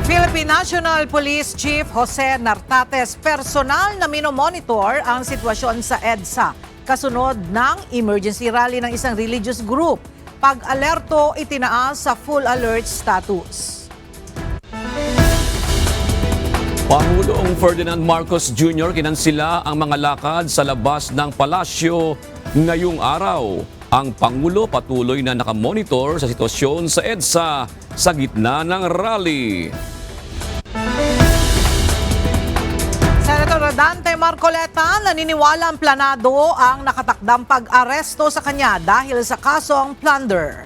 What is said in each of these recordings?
Philippine National Police Chief Jose Nartates personal na minomonitor ang sitwasyon sa EDSA kasunod ng emergency rally ng isang religious group. Pag-alerto itinaas sa full alert status. Pangulong Ferdinand Marcos Jr. kinansila ang mga lakad sa labas ng palasyo ngayong araw. Ang Pangulo patuloy na nakamonitor sa sitwasyon sa EDSA sa gitna ng rally. Senator Rodante Marcoleta naniniwala ang planado ang nakatakdang pag-aresto sa kanya dahil sa kasong plunder.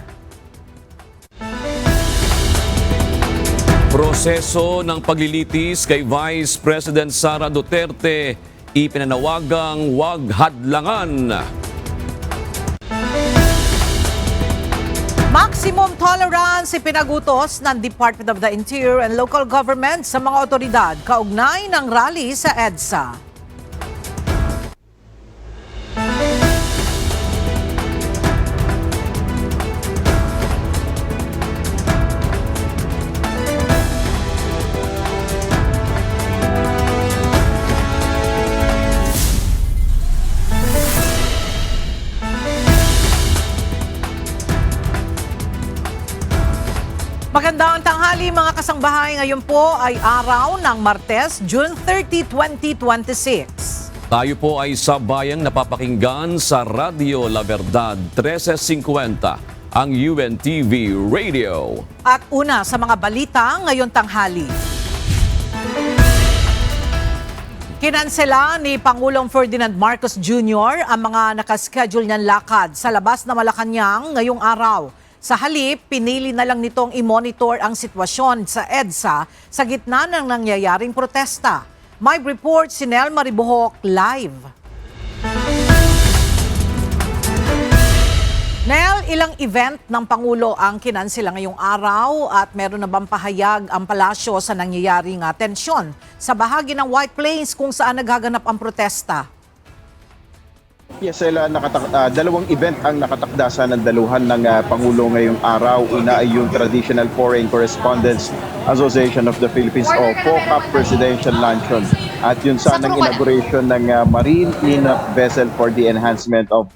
Proseso ng paglilitis kay Vice President Sara Duterte ipinanawagang huwag hadlangan. Maximum tolerance ipinagutos ng Department of the Interior and Local Government sa mga otoridad kaugnay ng rally sa EDSA. Magandang tanghali mga kasangbahay. Ngayon po ay araw ng Martes, June 30, 2026. Tayo po ay sabayang napapakinggan sa Radio La Verdad 1350, ang UNTV Radio. At una sa mga balita ngayon tanghali. Kinansela ni Pangulong Ferdinand Marcos Jr. ang mga nakaschedule niyang lakad sa labas na Malacanang ngayong araw. Sa halip, pinili na lang nitong i-monitor ang sitwasyon sa EDSA sa gitna ng nangyayaring protesta. May report si Nel Maribuhok live. Nel, ilang event ng Pangulo ang kinansela ngayong araw at meron na bang pahayag ang palasyo sa nangyayaring tensyon sa bahagi ng White Plains kung saan naghaganap ang protesta? Yes, dalawang event ang nakatakda ng daluhan ng Pangulo ngayong araw. Una ay yung Traditional Foreign Correspondents Association of the Philippines o FOCAP Presidential Luncheon. At yun sanang inauguration ng Marine Cleanup Vessel for the Enhancement of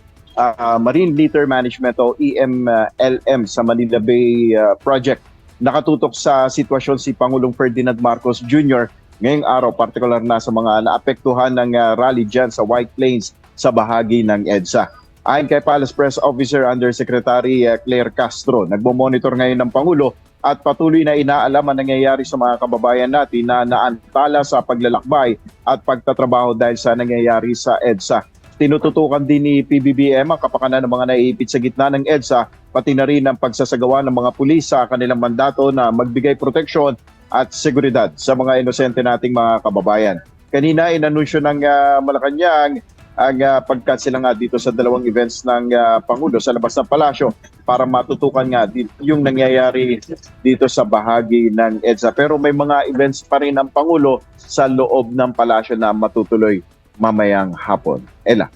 Marine Litter Management o EMLM sa Manila Bay Project. Nakatutok sa sitwasyon si Pangulong Ferdinand Marcos Jr. ngayong araw, partikular na sa mga naapektuhan ng rally dyan sa White Plains sa bahagi ng EDSA. Ayon kay Palace Press Officer Undersecretary Claire Castro, nagmo-monitor ngayon ng Pangulo at patuloy na inaalam ang nangyayari sa mga kababayan natin na naantala sa paglalakbay at pagtatrabaho dahil sa nangyayari sa EDSA. Tinututukan din ni PBBM ang kapakanan ng mga naiipit sa gitna ng EDSA, pati na rin ang pagsasagawa ng mga pulis sa kanilang mandato na magbigay proteksyon at seguridad sa mga inosente nating mga kababayan. Kanina inanunsyo ng Malacanang ang pagkansela nga dito sa dalawang events ng Pangulo sa labas ng palasyo para matutukan nga yung nangyayari dito sa bahagi ng EDSA. Pero may mga events pa rin ng Pangulo sa loob ng palasyo na matutuloy mamayang hapon. Ella.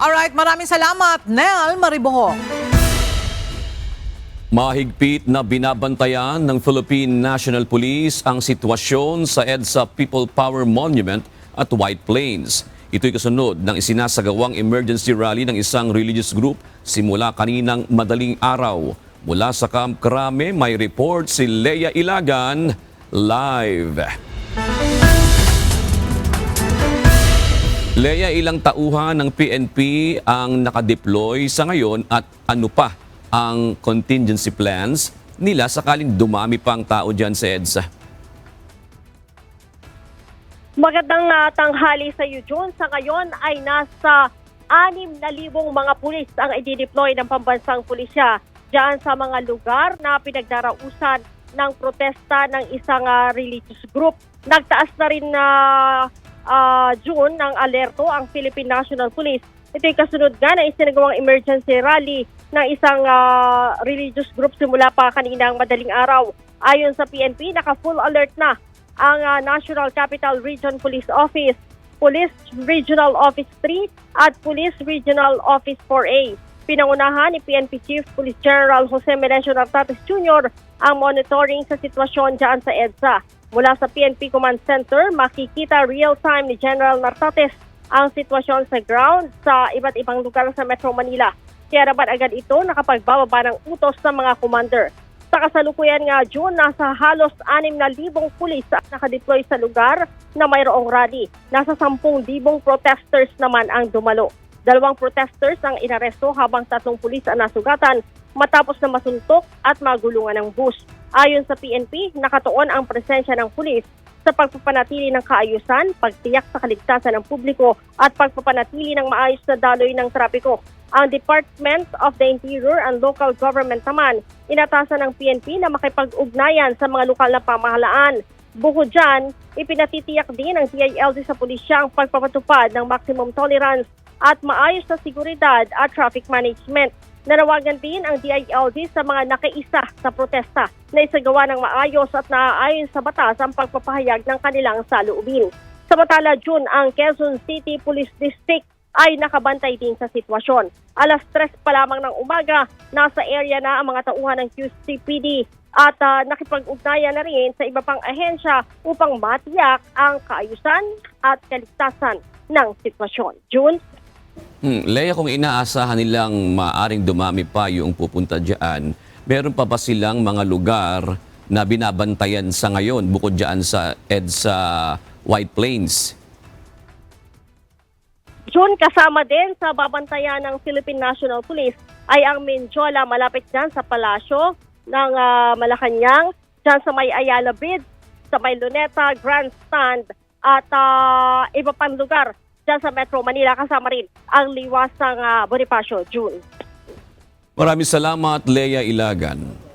Alright, maraming salamat, Nel Maribuhok. Mahigpit na binabantayan ng Philippine National Police ang sitwasyon sa EDSA People Power Monument at White Plains. Ito'y kasunod ng isinasagawang emergency rally ng isang religious group simula kaninang madaling araw. Mula sa Camp Crame, may report si Leia Ilagan live. Leia, ilang tauhan ng PNP ang nakadeploy sa ngayon at ano pa ang contingency plans nila sakaling dumami pang tao dyan sa EDSA? Magandang tanghali sa iyo, John. Sa ngayon ay nasa 6,000 mga pulis ang i-deploy ng pambansang pulisya dyan sa mga lugar na pinagdarausan ng protesta ng isang religious group. Nagtaas na rin na June ng alerto ang Philippine National Police. Ito'y kasunod nga na isinagawang emergency rally ng isang religious group simula pa kaninang madaling araw. Ayon sa PNP, naka-full alert na ang National Capital Region Police Office, Police Regional Office 3 at Police Regional Office 4A. Pinangunahan ni PNP Chief Police General Jose Melencio Nartates Jr. ang monitoring sa sitwasyon dyan sa EDSA. Mula sa PNP Command Center, makikita real-time ni General Nartates ang sitwasyon sa ground sa iba't ibang lugar sa Metro Manila. Kaya naman agad ito nakapagbababa ng utos ng mga commander. Sa kasalukuyan nga June, nasa halos 6,000 pulis ang nakadeploy sa lugar na mayroong rally. Nasa 10,000 protesters naman ang dumalo. 2 protesters ang inaresto habang 3 pulis ang nasugatan matapos na masuntok at magulungan ng bus. Ayon sa PNP, nakatuon ang presensya ng pulis sa pagpapanatili ng kaayusan, pagtiyak sa kaligtasan ng publiko at pagpapanatili ng maayos na daloy ng trapiko. Ang Department of the Interior and Local Government naman, inatasan ng PNP na makipag-ugnayan sa mga lokal na pamahalaan. Bukod dyan, ipinatitiyak din ng DILG sa pulisya ang pagpapatupad ng maximum tolerance at maayos na seguridad at traffic management. Nanawagan din ang DILG sa mga nakiisa sa protesta na isagawa ng maayos at naaayon sa batas ang pagpapahayag ng kanilang saloobin. Samantala, June, ang Quezon City Police District ay nakabantay din sa sitwasyon. 3:00 pa lamang ng umaga, nasa area na ang mga tauhan ng QCPD at nakipag-ugnayan na rin sa iba pang ahensya upang matiyak ang kaayusan at kaligtasan ng sitwasyon. June? Leia, kung inaasahan nilang maaring dumami pa yung pupunta dyan, meron pa ba silang mga lugar na binabantayan sa ngayon bukod dyan sa EDSA White Plains? June, kasama din sa babantayan ng Philippine National Police ay ang Menjola, malapit dyan sa palasyo ng Malacanang, dyan sa may Ayala Bridge, sa may Luneta, Grandstand at iba pang lugar dyan sa Metro Manila, kasama rin ang liwasang Bonifacio. June. Maraming salamat, Leia Ilagan.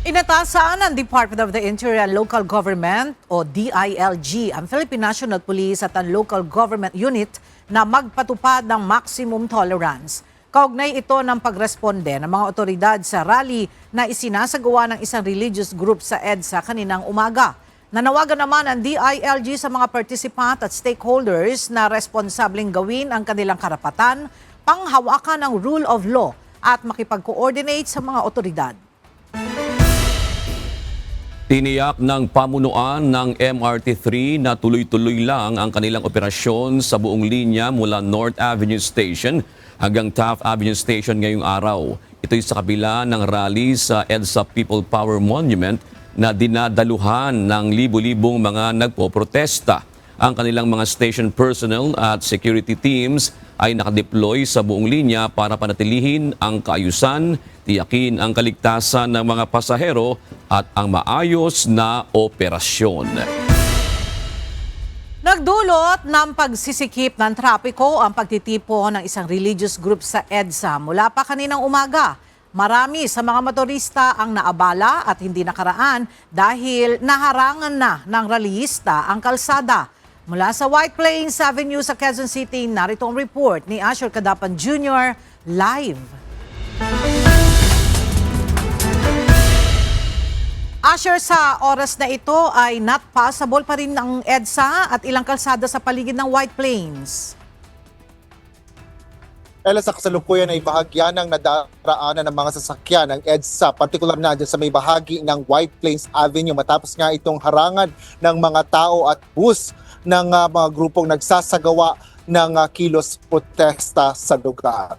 Inatasan ng Department of the Interior and Local Government o DILG ang Philippine National Police at ang Local Government Unit na magpatupad ng maximum tolerance. Kaugnay ito ng pagresponde ng mga otoridad sa rally na isinasagawa ng isang religious group sa EDSA kaninang umaga. Nanawagan naman ang DILG sa mga participant at stakeholders na responsableng gawin ang kanilang karapatan, panghawakan ng rule of law at makipag-coordinate sa mga otoridad. Tiniyak ng pamunuan ng MRT3 na tuloy-tuloy lang ang kanilang operasyon sa buong linya mula North Avenue Station hanggang Taft Avenue Station ngayong araw. Ito'y sa kabila ng rally sa EDSA People Power Monument na dinadaluhan ng libu-libong mga nagpoprotesta. Ang kanilang mga station personnel at security teams ay nakadeploy sa buong linya para panatilihin ang kaayusan, tiyakin ang kaligtasan ng mga pasahero at ang maayos na operasyon. Nagdulot ng pagsisikip ng trapiko ang pagtitipo ng isang religious group sa EDSA mula pa kaninang umaga. Marami sa mga motorista ang naabala at hindi nakaraan dahil naharangan na ng rallyista ang kalsada. Mula sa White Plains Avenue sa Quezon City, narito ang report ni Asher Cadapan Jr. live. Asher, sa oras na ito ay not passable pa rin ng EDSA at ilang kalsada sa paligid ng White Plains. Sa kasalukuyan ay bahagyan ng nadaraanan ng mga sasakyan ng EDSA, partikular na dyan sa may bahagi ng White Plains Avenue matapos nga itong harangan ng mga tao at bus ng mga grupong nagsasagawa ng kilos protesta sa lugar.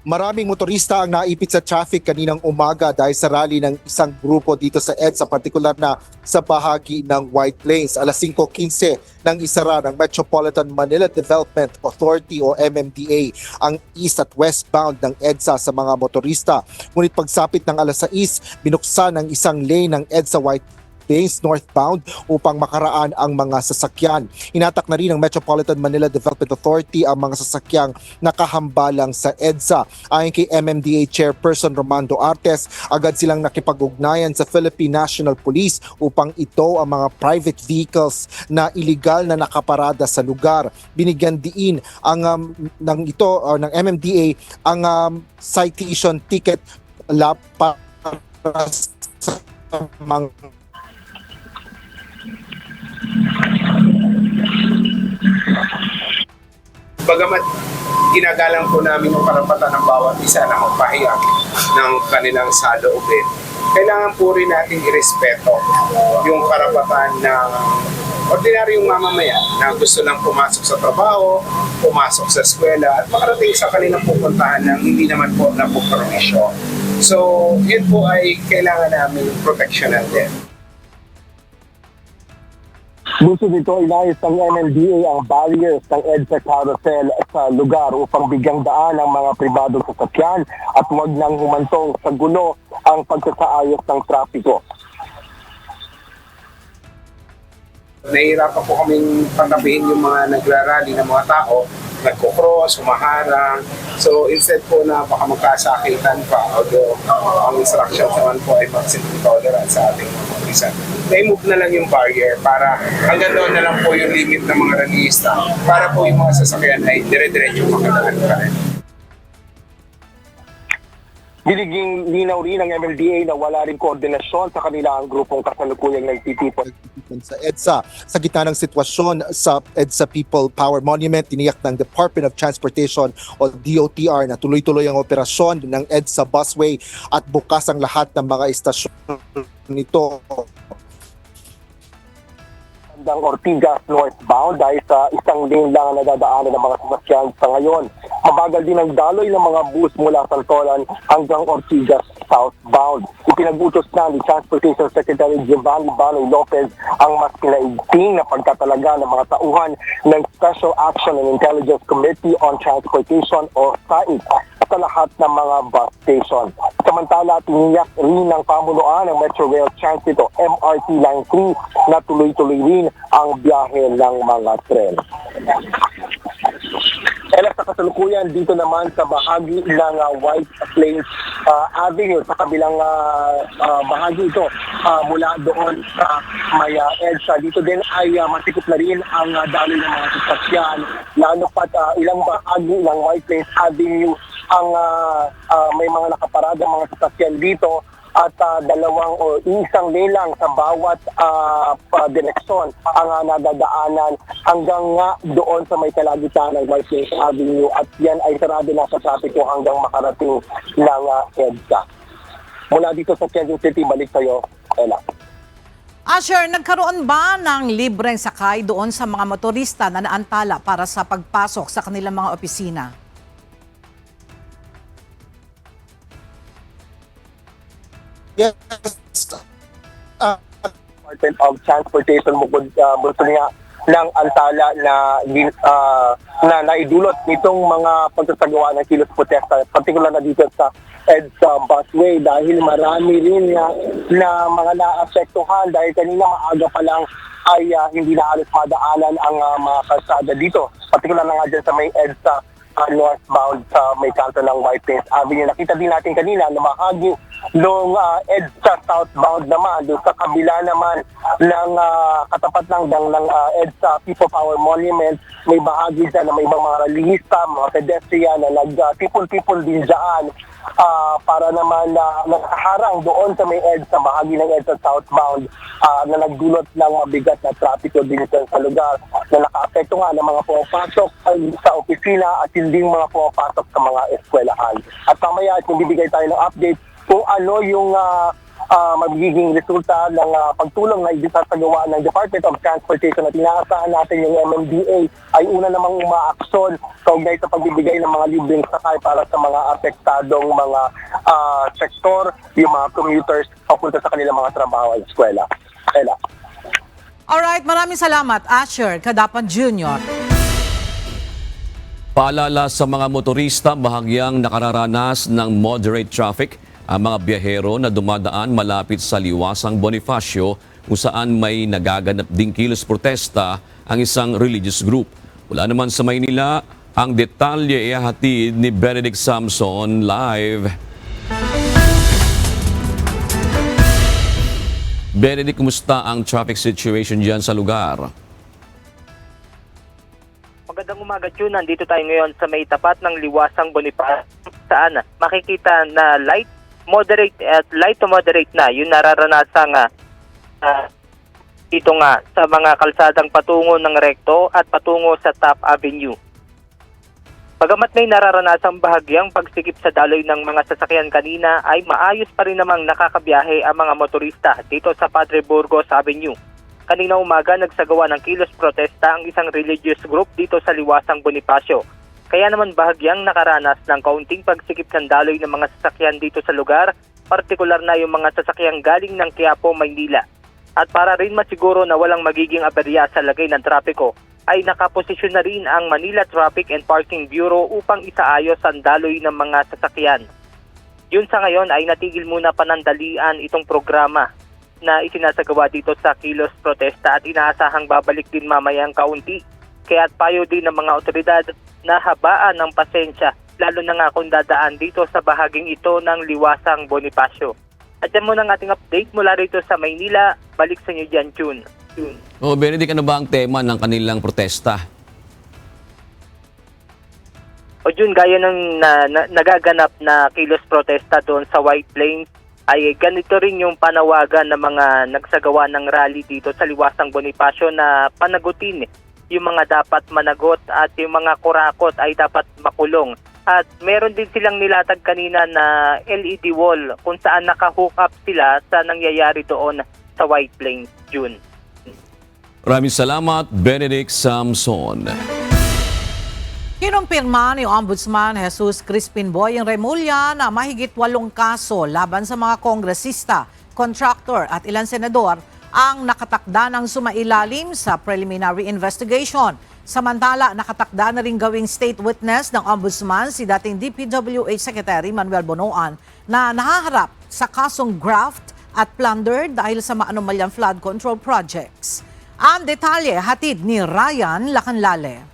Maraming motorista ang naipit sa traffic kaninang umaga dahil sa rally ng isang grupo dito sa EDSA, partikular na sa bahagi ng White Plains. 5:15 nang isara ng Metropolitan Manila Development Authority o MMDA ang east at westbound ng EDSA sa mga motorista. Ngunit pagsapit ng 6:00, binuksan ang isang lane ng EDSA White Plains northbound upang makaraan ang mga sasakyan. Hinatak na rin ng Metropolitan Manila Development Authority ang mga sasakyang nakahambalang sa EDSA. Ayon kay MMDA Chairperson Romando Artes, agad silang nakipag-ugnayan sa Philippine National Police upang ito ang mga private vehicles na illegal na nakaparada sa lugar. Binigyan diin ang ng MMDA ang citation ticket para sa mga Bagamat ginagalang po namin yung karapatan ng bawat isa na magpahayag ng kanilang saloobin, kailangan po rin natin irespeto yung karapatan ng ordinaryong mamamayan na gusto lang pumasok sa trabaho, pumasok sa eskwela at makarating sa kanilang pupuntahan ng hindi naman po napupermisyo. So, yun po ay kailangan namin proteksyonan din. Gusto nito inayos ng MMDA ang barriers ng EDSA carousel sa lugar upang bigyang daan ang mga pribadong sasakyan at huwag nang humantong sa gulo ang pagsasaayos ng trapiko. Nahihirapan po kaming patabihin yung mga nagrarally ng mga tao, nagko-cross, humaharang. So instead po na baka magkasakitan pa, although ang instructions naman po ay maximum tolerance sa ating mga pulisan, na-move na lang yung barrier para hanggang doon na lang po yung limit ng mga rallyista para po yung mga sasakyan ay dire-diretso makadaan pa rin. Biniging linaw rin ng MMDA na wala rin koordinasyon sa kanila ang grupong kasalukuyang nagtitipon. Sa EDSA. Sa gitna ng sitwasyon sa EDSA People Power Monument, tiniyak ng Department of Transportation o DOTR na tuloy-tuloy ang operasyon ng EDSA busway at bukas ang lahat ng mga istasyon nito. Ng Ortigas northbound dahil sa isang lane lang ang nadadaanan ng mga sasakyan sa ngayon. Mabagal din ang daloy ng mga bus mula Santolan hanggang Ortigas southbound. Ipinag-utos na ni Transportation Secretary Giovanni Banoy Lopez ang mas pinaigting na pagtatalaga ng mga tauhan ng Special Action and Intelligence Committee on Transportation o SAIC sa lahat ng mga bus station. Samantala, tiniyak rin ng pamunuan ng Metro Rail Transit o MRT Line 3 na tuloy-tuloy rin ang biyahe ng mga tren. Sa kasalukuyan dito naman sa bahagi ng White Plains Avenue sa kabilang bahagi ito mula doon sa may EDSA. Dito din ay masikip na rin ang daloy ng mga sasakyan, lalo pat ilang bahagi ng White Plains Avenue ang may mga nakaparada mga sasakyan dito at dalawang o isang lane lang sa bawat direksyon ang nadadaanan hanggang nga doon sa may kalagitnaan ng White Plains Avenue at yan ay sarado na sa trapiko hanggang makarating ng EDSA. Mula dito sa Quezon City, balik sa'yo, Ella. Asher, nagkaroon ba ng libreng sakay doon sa mga motorista na naantala para sa pagpasok sa kanilang mga opisina? Yes. Department of Transportation bukod niya ng antala na naidulot nitong mga pagsasagawa ng kilos protesta, partikular na dito sa EDSA busway dahil marami rin na mga naapektuhan dahil kanina maaga pa lang ay hindi na halos madaanan ang mga kalsada dito, partikular na nga dyan sa may EDSA northbound sa may kanto ng White Plains Avenue. Nakita din natin kanina na bahagi noong EDSA southbound naman, doon sa kabila naman ng katapat ng EDSA People Power Monument, may bahagi dyan na may ibang mga rallyista, mga pedestrian na nagtipon-tipon din dyan para naman nakaharang doon sa may EDSA, bahagi ng EDSA southbound na nagdulot ng mabigat na trapiko din sa lugar na nakaapekto nga ng mga pumapasok sa opisina at hindi mga pumapasok sa mga eskwelahan. At mamaya at bibigay tayo ng update kung ano yung magiging resulta ng pagtulong na isasagawa ng Department of Transportation at inaasahan natin yung MMDA ay una namang umaaksyon kaugnay sa pagbibigay ng mga libreng sakay para sa mga apektadong mga sektor, yung mga commuters papunta sa kanilang mga trabaho at eskwela. Ella. Alright, maraming salamat, Asher Kadapan Jr. Paalala sa mga motorista bahagyang nakararanas ng moderate traffic ang mga biyahero na dumadaan malapit sa Liwasang Bonifacio kung saan may nagaganap ding kilos protesta ang isang religious group. Wala naman sa Maynila, ang detalye ihahatid ni Benedict Samson live. Benedict, kumusta ang traffic situation dyan sa lugar? Magandang umaga, June. Nandito tayo ngayon sa may tapat ng Liwasang Bonifacio saan makikita na light to moderate na yung nararanasang Ito nga sa mga kalsadang patungo ng Recto at patungo sa Top Avenue. Bagamat may nararanasang bahagyang pagsikip sa daloy ng mga sasakyan kanina ay maayos pa rin namang nakakabiyahe ang mga motorista dito sa Padre Burgos Avenue. Kanina umaga nagsagawa ng kilos protesta ang isang religious group dito sa Liwasang Bonifacio. Kaya naman bahagyang nakaranas ng kaunting pagsikip ng daloy ng mga sasakyan dito sa lugar, partikular na yung mga sasakyang galing ng Quiapo, Maynila. At para rin masiguro na walang magiging aberya sa lagay ng trapiko, ay nakaposisyon na rin ang Manila Traffic and Parking Bureau upang isaayos ang daloy ng mga sasakyan. Yun sa ngayon ay natigil muna panandalian itong programa na isinasagawa dito sa kilos protesta at inaasahang babalik din mamayang kaunti. Kaya't payo din ng mga otoridad na habaan ng pasensya, lalo na nga kung dadaan dito sa bahaging ito ng Liwasang Bonifacio. At yan muna ang ating update mula rito sa Maynila. Balik sa inyo dyan, June. Benedict, ano ba ang tema ng kanilang protesta? O June, gaya ng nagaganap na kilos protesta doon sa White Plains, ay ganito rin yung panawagan ng mga nagsagawa ng rally dito sa Liwasang Bonifacio na panagutin yung mga dapat managot at yung mga kurakot ay dapat makulong. At meron din silang nilatag kanina na LED wall kung saan naka-hook up sila sa nangyayari doon sa White Plains, June. Maraming salamat, Benedict Samson. Kinumpirma ni Ombudsman Jesus Crispin Boyeng Remulla na mahigit 8 kaso laban sa mga kongresista, contractor at ilang senador ang nakatakda ng sumailalim sa preliminary investigation. Samantala, nakatakda na rin gawing state witness ng Ombudsman si dating DPWH Secretary Manuel Bonoan na nahaharap sa kasong graft at plunder dahil sa maanumalyang flood control projects. Ang detalye hatid ni Ryan Lacanlale.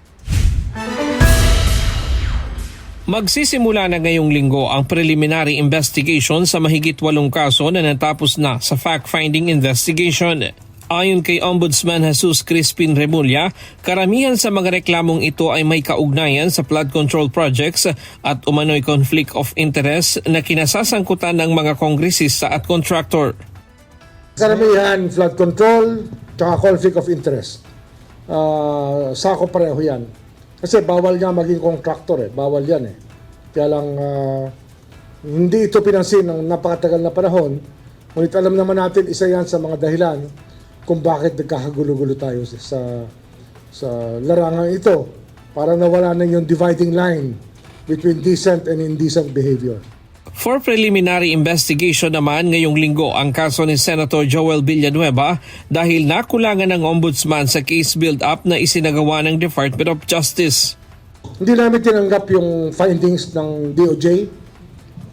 Magsisimula na ngayong linggo ang preliminary investigation sa mahigit 8 kaso na natapos na sa fact-finding investigation. Ayon kay Ombudsman Jesus Crispin Remulla, karamihan sa mga reklamong ito ay may kaugnayan sa flood control projects at umano'y conflict of interest na kinasasangkutan ng mga kongresista at contractor. Karamihan flood control tsaka conflict of interest. Sako pareho yan. Kasi bawal nga maging contractor bawal yan Kaya lang hindi ito pinansin ng napakatagal na panahon. Ngunit alam naman natin isa yan sa mga dahilan kung bakit nagkakagulo-gulo tayo sa larangan ito para nawala na yung dividing line between decent and indecent behavior. For preliminary investigation naman ngayong linggo ang kaso ni Senator Joel Villanueva dahil nakulangan ng Ombudsman sa case build-up na isinagawa ng Department of Justice. Hindi namin tinanggap yung findings ng DOJ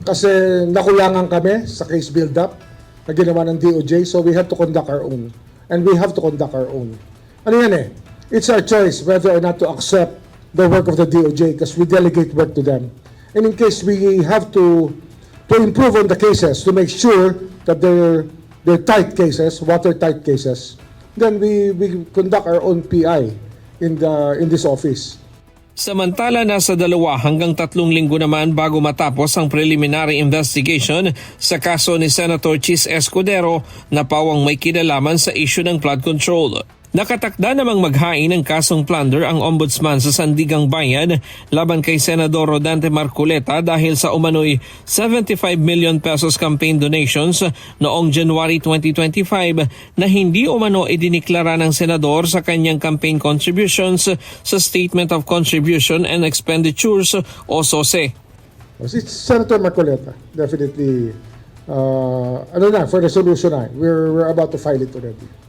kasi nakulangan kami sa case build-up na ginawa ng DOJ, so we have to conduct our own. And we have to conduct our own. Ano yan It's our choice whether or not to accept the work of the DOJ because we delegate work to them. And in case we have to improve on the cases to make sure that they're tight cases, watertight cases, then we conduct our own PI in this office. Samantala, nasa 2 hanggang 3 linggo naman bago matapos ang preliminary investigation sa kaso ni Senator Chis Escudero na pawang may kinalaman sa issue ng flood control. Nakatakda namang maghain ng kasong plunder ang Ombudsman sa Sandigang Bayan laban kay Senador Rodante Marcoleta dahil sa umano'y 75 million pesos campaign donations noong January 2025 na hindi umano idiniklara ng senador sa kanyang campaign contributions sa Statement of Contribution and Expenditures o SOSE. It's Senator Marcoleta, definitely. For resolution we're about to file it already.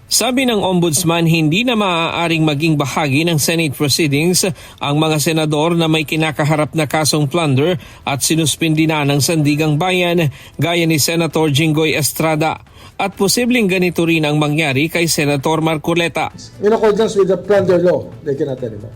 Sabi ng Ombudsman, hindi na maaaring maging bahagi ng Senate proceedings ang mga senador na may kinakaharap na kasong plunder at sinuspindi na ng Sandigang Bayan gaya ni Senator Jinggoy Estrada. At posibleng ganito rin ang mangyari kay Senator Marcoleta. In accordance with the plunder law, they cannot anymore.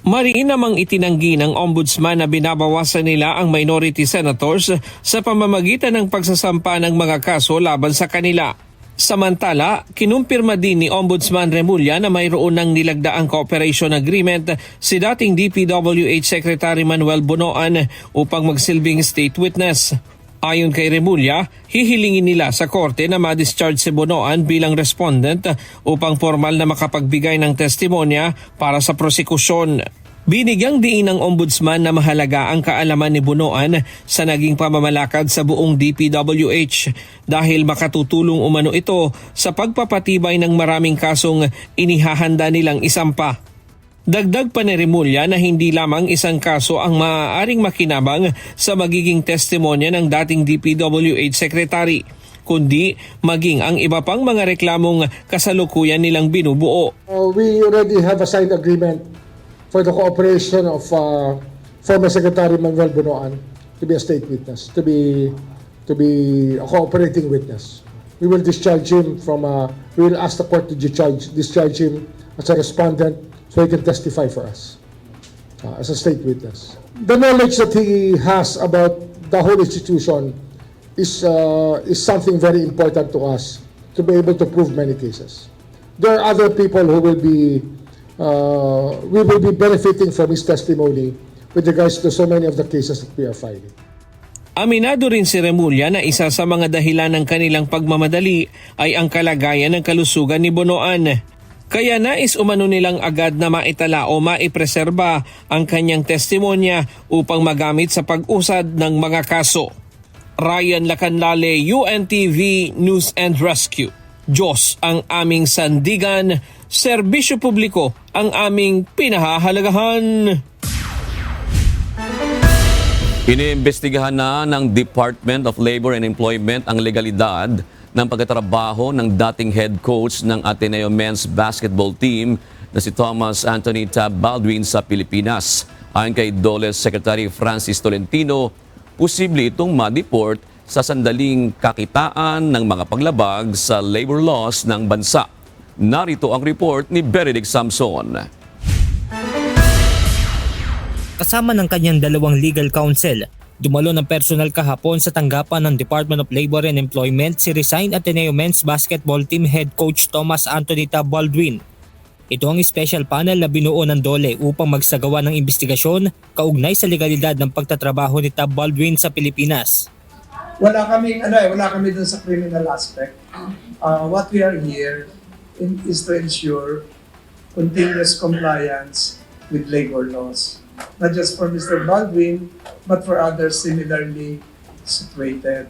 Mariin namang itinanggi ng Ombudsman na binabawasan nila ang minority senators sa pamamagitan ng pagsasampa ng mga kaso laban sa kanila. Samantala, kinumpirma din ni Ombudsman Remulla na mayroon ng nilagdaang cooperation agreement si dating DPWH Secretary Manuel Bonoan upang magsilbing state witness. Ayon kay Remulla, hihilingin nila sa korte na ma-discharge si Bunoan bilang respondent upang formal na makapagbigay ng testimonya para sa prosekusyon. Binigyang diin ng ombudsman na mahalaga ang kaalaman ni Bunoan sa naging pamamalakad sa buong DPWH dahil makatutulong umano ito sa pagpapatibay ng maraming kasong inihahanda nilang isampa. Dagdag pa ni Remulla na hindi lamang isang kaso ang maaaring makinabang sa magiging testimonya ng dating DPWH Secretary, kundi maging ang iba pang mga reklamong kasalukuyan nilang binubuo. We already have a signed agreement for the cooperation of former Secretary Manuel Bunoan to be a state witness, to be a cooperating witness. We will discharge him we will ask the court to discharge him as a respondent so he can testify for us as a state witness. The knowledge that he has about the whole institution is something very important to us to be able to prove many cases. There are other people who will be we will be benefiting from his testimony with regards to so many of the cases that we are filing. Aminado rin si Remulla na isa sa mga dahilan ng kanilang pagmamadali ay ang kalagayan ng kalusugan ni Bunoan. Kaya nais umano nilang agad na maitala o maipreserba ang kanyang testimonya upang magamit sa pag-usad ng mga kaso. Ryan Lacanlale, UNTV News and Rescue. Diyos ang aming sandigan, serbisyo publiko ang aming pinahahalagahan. Iniimbestigahan na ng Department of Labor and Employment ang legalidad ng pagtatrabaho ng dating head coach ng Ateneo Men's Basketball Team na si Thomas Anthony Tab Baldwin sa Pilipinas. Ayon kay DOLE Secretary Francis Tolentino, posible itong ma-deport sa sandaling kakitaan ng mga paglabag sa labor laws ng bansa. Narito ang report ni Benedict Samson. Kasama ng kanyang dalawang legal counsel, dumalo ng personal kahapon sa tanggapan ng Department of Labor and Employment si resigned Ateneo Men's Basketball Team Head Coach Thomas Anthony Tab Baldwin. Ito ang special panel na binuo ng DOLE upang magsagawa ng investigasyon kaugnay sa legalidad ng pagtatrabaho ni Tab Baldwin sa Pilipinas. Wala kami dun sa criminal aspect. What we are here is to ensure continuous compliance with labor laws. Not just for Mr. Baldwin, but for others similarly situated.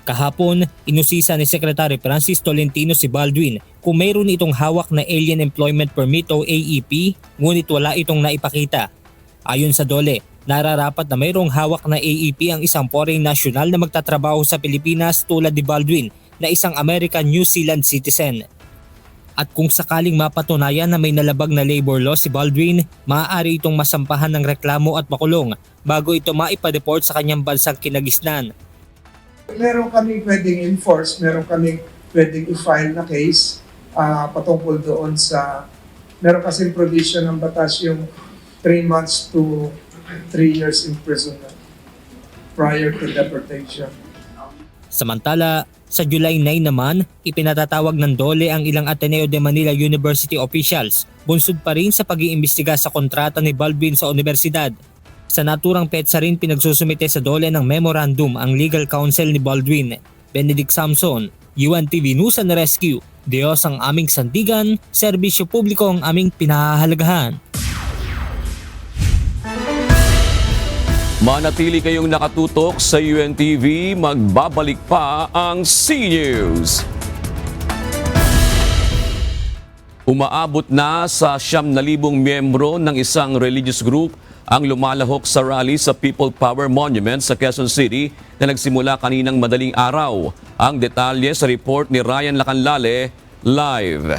Kahapon, inusisa ni Secretary Francis Tolentino si Baldwin kung mayroon itong hawak na Alien Employment Permit o AEP, ngunit wala itong naipakita. Ayon sa DOLE, nararapat na mayroong hawak na AEP ang isang foreign national na magtatrabaho sa Pilipinas tulad ni Baldwin na isang American New Zealand citizen. At kung sakaling mapatunayan na may nalabag na labor law si Baldwin, maaari itong masampahan ng reklamo at makulong bago ito maipa-deport sa kanyang bansang kinagisnan. Meron kaming pwedeng enforce, meron kaming pwedeng i-file na case patungkol doon sa, meron kasing provision ng batas yung 3 months to 3 years imprisonment prior to deportation. Samantala, sa July 9 naman, ipinatatawag ng DOLE ang ilang Ateneo de Manila University officials, bunsod pa rin sa pag-iimbestiga sa kontrata ni Baldwin sa universidad. Sa naturang petsa rin pinagsusumite sa DOLE ng memorandum ang legal counsel ni Baldwin. Benedict Samson, UNTV News and Rescue. Diyos ang aming sandigan, serbisyo publiko ang aming pinahahalagahan. Manatili kayong nakatutok sa UNTV, magbabalik pa ang C-News. Umaabot na sa 9,000 miyembro ng isang religious group ang lumalahok sa rally sa People Power Monument sa Quezon City na nagsimula kaninang madaling araw. Ang detalye sa report ni Ryan Lacanlale, live.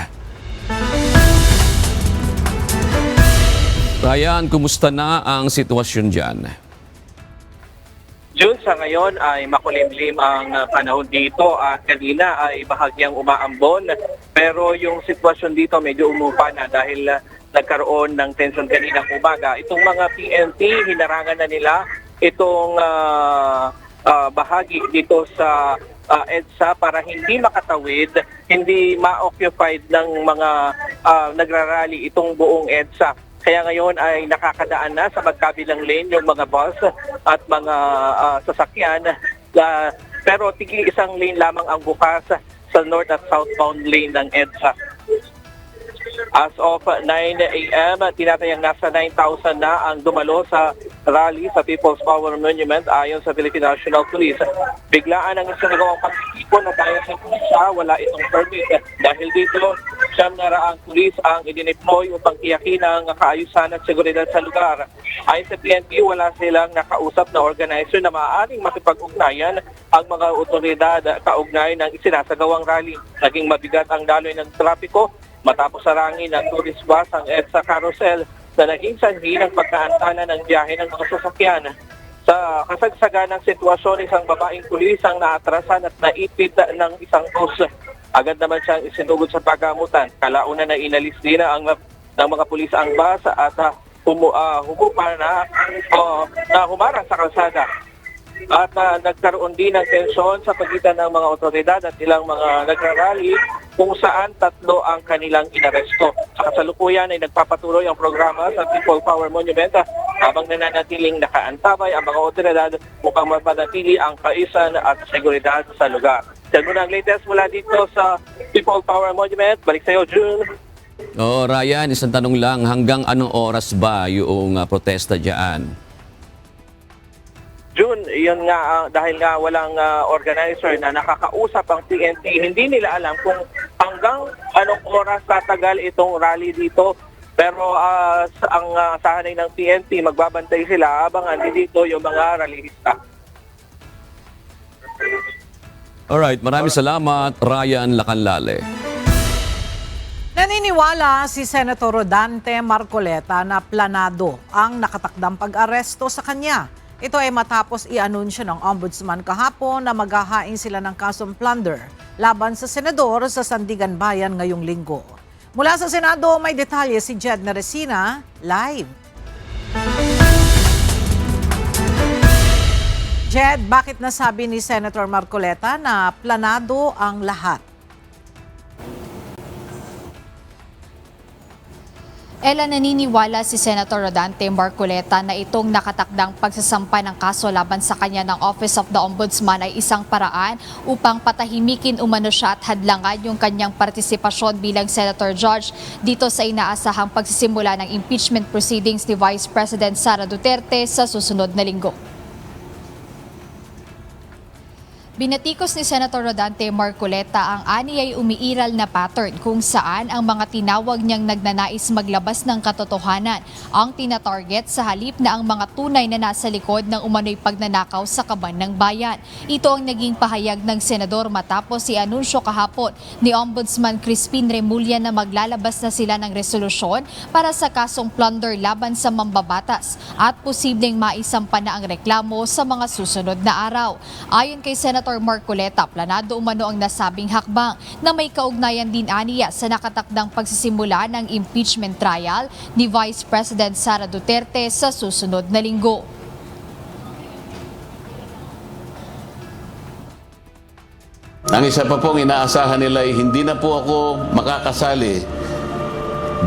Ryan, kumusta na ang sitwasyon dyan? June, sa ngayon ay makulimlim ang panahon dito at kanina ay bahagyang umaambon. Pero yung sitwasyon dito medyo umupa na dahil nagkaroon ng tension kaninang umaga. Itong mga PNP, hinarangan na nila itong bahagi dito sa EDSA para hindi makatawid, hindi ma-occupied ng mga nagrarally itong buong EDSA. Kaya ngayon ay nakakadaan na sa magkabilang lane yung mga bus at mga sasakyan pero tigil isang lane lamang ang bukas sa north at southbound lane ng EDSA. As of 9 a.m., tinatayang nasa 9,000 na ang dumalo sa rally sa People's Power Monument ayon sa Philippine National Police. Biglaan ang isinagawang pagtitipon na tayo sa pulisya, wala itong permit. Dahil dito, 900 pulis ang idineploy upang tiyakin ang kaayusan at seguridad sa lugar. Ayon sa PNP, wala silang nakausap na organizer na maaaring makipag-ugnayan ang mga otoridad kaugnay ng isinasagawang rally. Naging mabigat ang daloy ng trapiko matapos sarangin ng tourist bus ang EDSA carousel na naging sanhi ng pagkaantala ng biyahe ng mga sasakyan. Sa kasagsagan ng sitwasyon, isang babaeng pulis ang naatrasan at naipit ng isang bus. Agad naman siyang isinugod sa paggamutan. Kalauna na inalis din ng mga pulis ang bus at humarang sa kalsada. At nagkaroon din ng tensyon sa pagitan ng mga otoridad at ilang mga nagrarally kung saan 3 ang kanilang inaresto. Sa kasalukuyan ay nagpapatuloy ang programa sa People Power Monument habang nananatiling nakaantabay ang mga otoridad upang mapanatili ang kaisan at seguridad sa lugar. Yan muna ang latest mula dito sa People Power Monument. Balik sa iyo, June. Ryan, isang tanong lang, hanggang anong oras ba yung protesta dyan? June, yun nga, dahil nga walang organizer na nakakausap ang PNP, hindi nila alam kung hanggang anong oras tatagal itong rally dito. Pero ang sahanay ng PNP, magbabantay sila habang dito yung mga rallyista. Alright, maraming salamat, Ryan Lacanlale. Naniniwala si Senator Rodante Marcoleta na planado ang nakatakdang pag-aresto sa kanya. Ito ay matapos i-anunsyo ng Ombudsman kahapon na maghahain sila ng kasong plunder laban sa senador sa Sandigan Bayan ngayong linggo. Mula sa Senado, may detalye si Jed Neresina, live. Jed, bakit nasabi ni Senator Marcoleta na planado ang lahat? Ella, naniniwala si Senator Rodante Marcoleta na itong nakatakdang pagsasampa ng kaso laban sa kanya ng Office of the Ombudsman ay isang paraan upang patahimikin umano siya at hadlangan yung kanyang partisipasyon bilang Senator Judge dito sa inaasahang pagsisimula ng impeachment proceedings ni Vice President Sara Duterte sa susunod na linggo. Binatikos ni Senator Rodante Marcoleta ang ani ay umiiral na pattern kung saan ang mga tinawag niyang nagnanais maglabas ng katotohanan ang tinatarget sa halip na ang mga tunay na nasa likod ng umano'y pagnanakaw sa kaban ng bayan. Ito ang naging pahayag ng senador matapos i-anunsyo kahapon ni Ombudsman Crispin Remulla na maglalabas na sila ng resolusyon para sa kasong plunder laban sa mambabatas at posibleng maisampa na ang reklamo sa mga susunod na araw. Ayon kay Senator Marcoleta, planado umano ang nasabing hakbang na may kaugnayan din aniya sa nakatakdang pagsisimula ng impeachment trial ni Vice President Sara Duterte sa susunod na linggo. Ang isa pa pong inaasahan nila ay hindi na po ako makakasali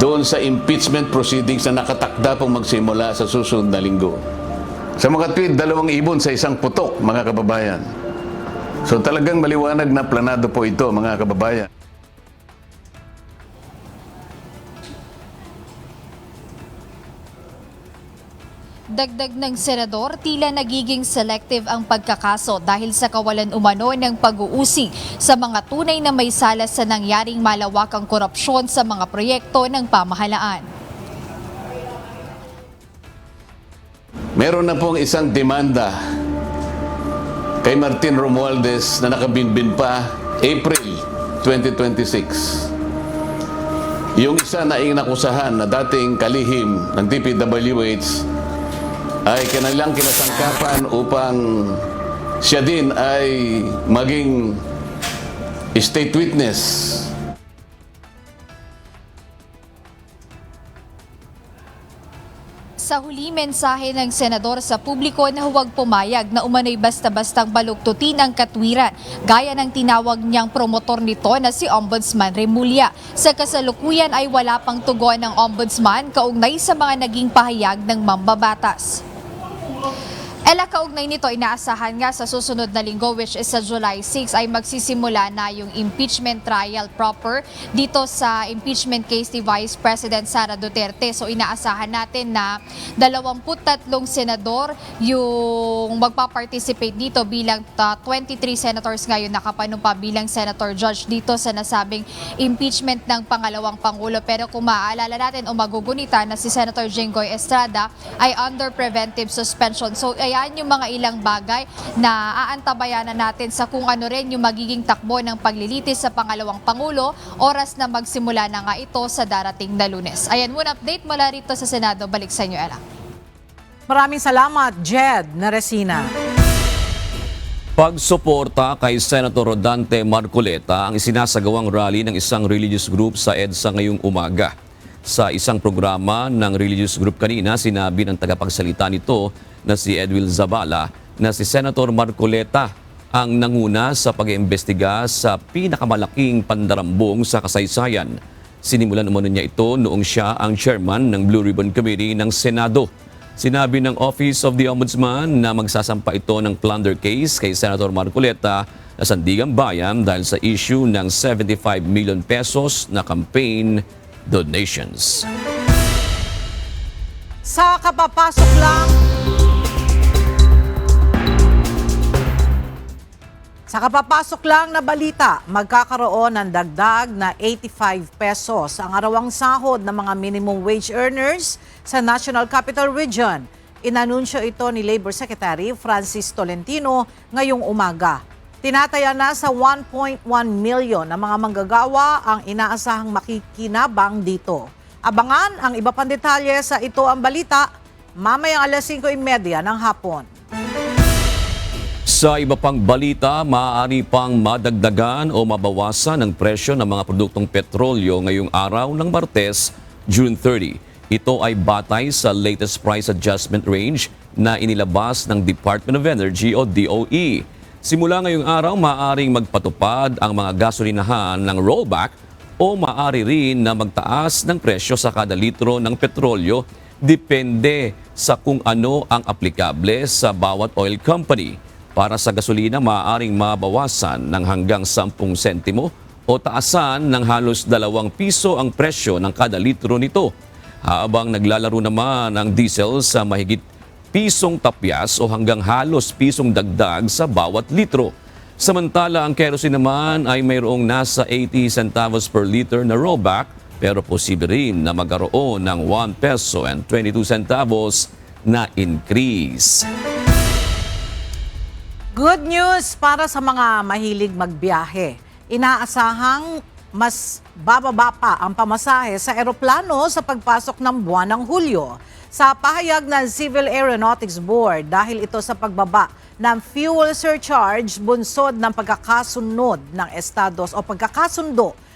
doon sa impeachment proceedings na nakatakda pong magsimula sa susunod na linggo. Sa mga tweet, 2 ibon sa isang putok, mga kababayan. So talagang maliwanag na planado po ito, mga kababayan. Dagdag ng senador, tila nagiging selective ang pagkakaso dahil sa kawalan umano ng pag-uusig sa mga tunay na may sala sa nangyaring malawakang korupsyon sa mga proyekto ng pamahalaan. Meron na pong isang demanda kay Martin Romualdez na nakabinbin pa April 2026. Yung isa na inakusahan na dating kalihim ng DPWH ay kanilang kinasangkapan upang siya din ay maging state witness. Sa huli, mensahe ng senador sa publiko na huwag pumayag na umano'y basta-bastang baluktutin ang katwiran, gaya ng tinawag niyang promotor nito na si Ombudsman Remulla. Sa kasalukuyan ay wala pang tugon ng Ombudsman kaugnay sa mga naging pahayag ng mambabatas. Ela, kaugnay nito, inaasahan nga sa susunod na linggo, which is sa July 6, ay magsisimula na yung impeachment trial proper dito sa impeachment case ni Vice President Sara Duterte. So inaasahan natin na 23 senador yung magpa-participate dito bilang 23 senators ngayon nakapanumpa bilang senator judge dito sa nasabing impeachment ng pangalawang Pangulo. Pero kung maaalala natin o magugunita na si Senator Jinggoy Estrada ay under preventive suspension. So ayan yung mga ilang bagay na aantabayanan natin sa kung ano rin yung magiging takbo ng paglilitis sa pangalawang Pangulo, oras na magsimula na nga ito sa darating na Lunes. Ayan muna update mula rito sa Senado. Balik sa inyo, Ella. Maraming salamat, Jed Naresina. Pagsuporta kay Senator Rodante Marcoleta ang isinasagawang rally ng isang religious group sa EDSA ngayong umaga. Sa isang programa ng religious group kanina, sinabi ng tagapagsalita nito na si Edwil Zabala na si Senator Marcoleta ang nanguna sa pag-iimbestiga sa pinakamalaking pandarambong sa kasaysayan. Sinimulan umano niya ito noong siya ang chairman ng Blue Ribbon Committee ng Senado. Sinabi ng Office of the Ombudsman na magsasampa ito ng plunder case kay Senator Marcoleta na Sandigang Bayan dahil sa issue ng 75 million pesos na campaign donations. Sa kapapasok lang na balita, magkakaroon ng dagdag na 85 pesos ang arawang sahod ng mga minimum wage earners sa National Capital Region. Inanunsyo ito ni Labor Secretary Francis Tolentino ngayong umaga. Tinataya na sa 1.1 million na mga manggagawa ang inaasahang makikinabang dito. Abangan ang iba pang detalye sa Ito ang Balita mamayang alas 5:30 ng hapon. Sa iba pang balita, maaari pang madagdagan o mabawasan ang presyo ng mga produktong petrolyo ngayong araw ng Martes, June 30. Ito ay batay sa latest price adjustment range na inilabas ng Department of Energy o DOE. Simula ngayong araw, maaaring magpatupad ang mga gasolinahan ng rollback o maaari rin na magtaas ng presyo sa kada litro ng petrolyo depende sa kung ano ang aplikable sa bawat oil company. Para sa gasolina, maaaring mabawasan ng hanggang 10 sentimo o taasan ng halos 2 piso ang presyo ng kada litro nito. Habang naglalaro naman ang diesel sa mahigit pisong tapyas o hanggang halos pisong dagdag sa bawat litro. Samantala, ang kerosene naman ay mayroong nasa 80 centavos per liter na rollback pero posible rin na magkaroon ng 1 peso and 22 centavos na increase. Good news para sa mga mahilig magbiyahe. Inaasahang mas bababa pa ang pamasahe sa eroplano sa pagpasok ng buwan ng Hulyo. Sa pahayag ng Civil Aeronautics Board, dahil ito sa pagbaba ng fuel surcharge bunsod ng pagkakasundo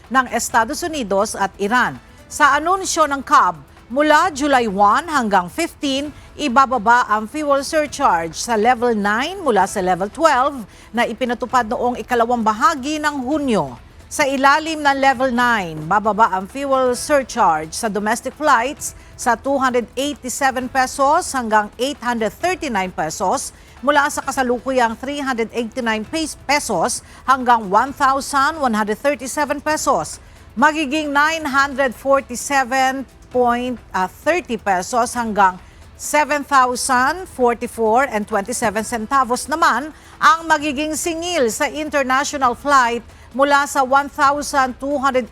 ng Estados Unidos at Iran. Sa anunsyo ng CAB, mula July 1 hanggang 15, ibababa ang fuel surcharge sa level 9 mula sa level 12 na ipinatupad noong ikalawang bahagi ng Hunyo. Sa ilalim ng level 9, bababa ang fuel surcharge sa domestic flights sa 287 pesos hanggang 839 pesos mula sa kasalukuyang 389 pesos hanggang 1,137 pesos. Magiging 947.30 pesos hanggang 7,044.27 centavos naman ang magiging singil sa international flight mula sa 1,284.40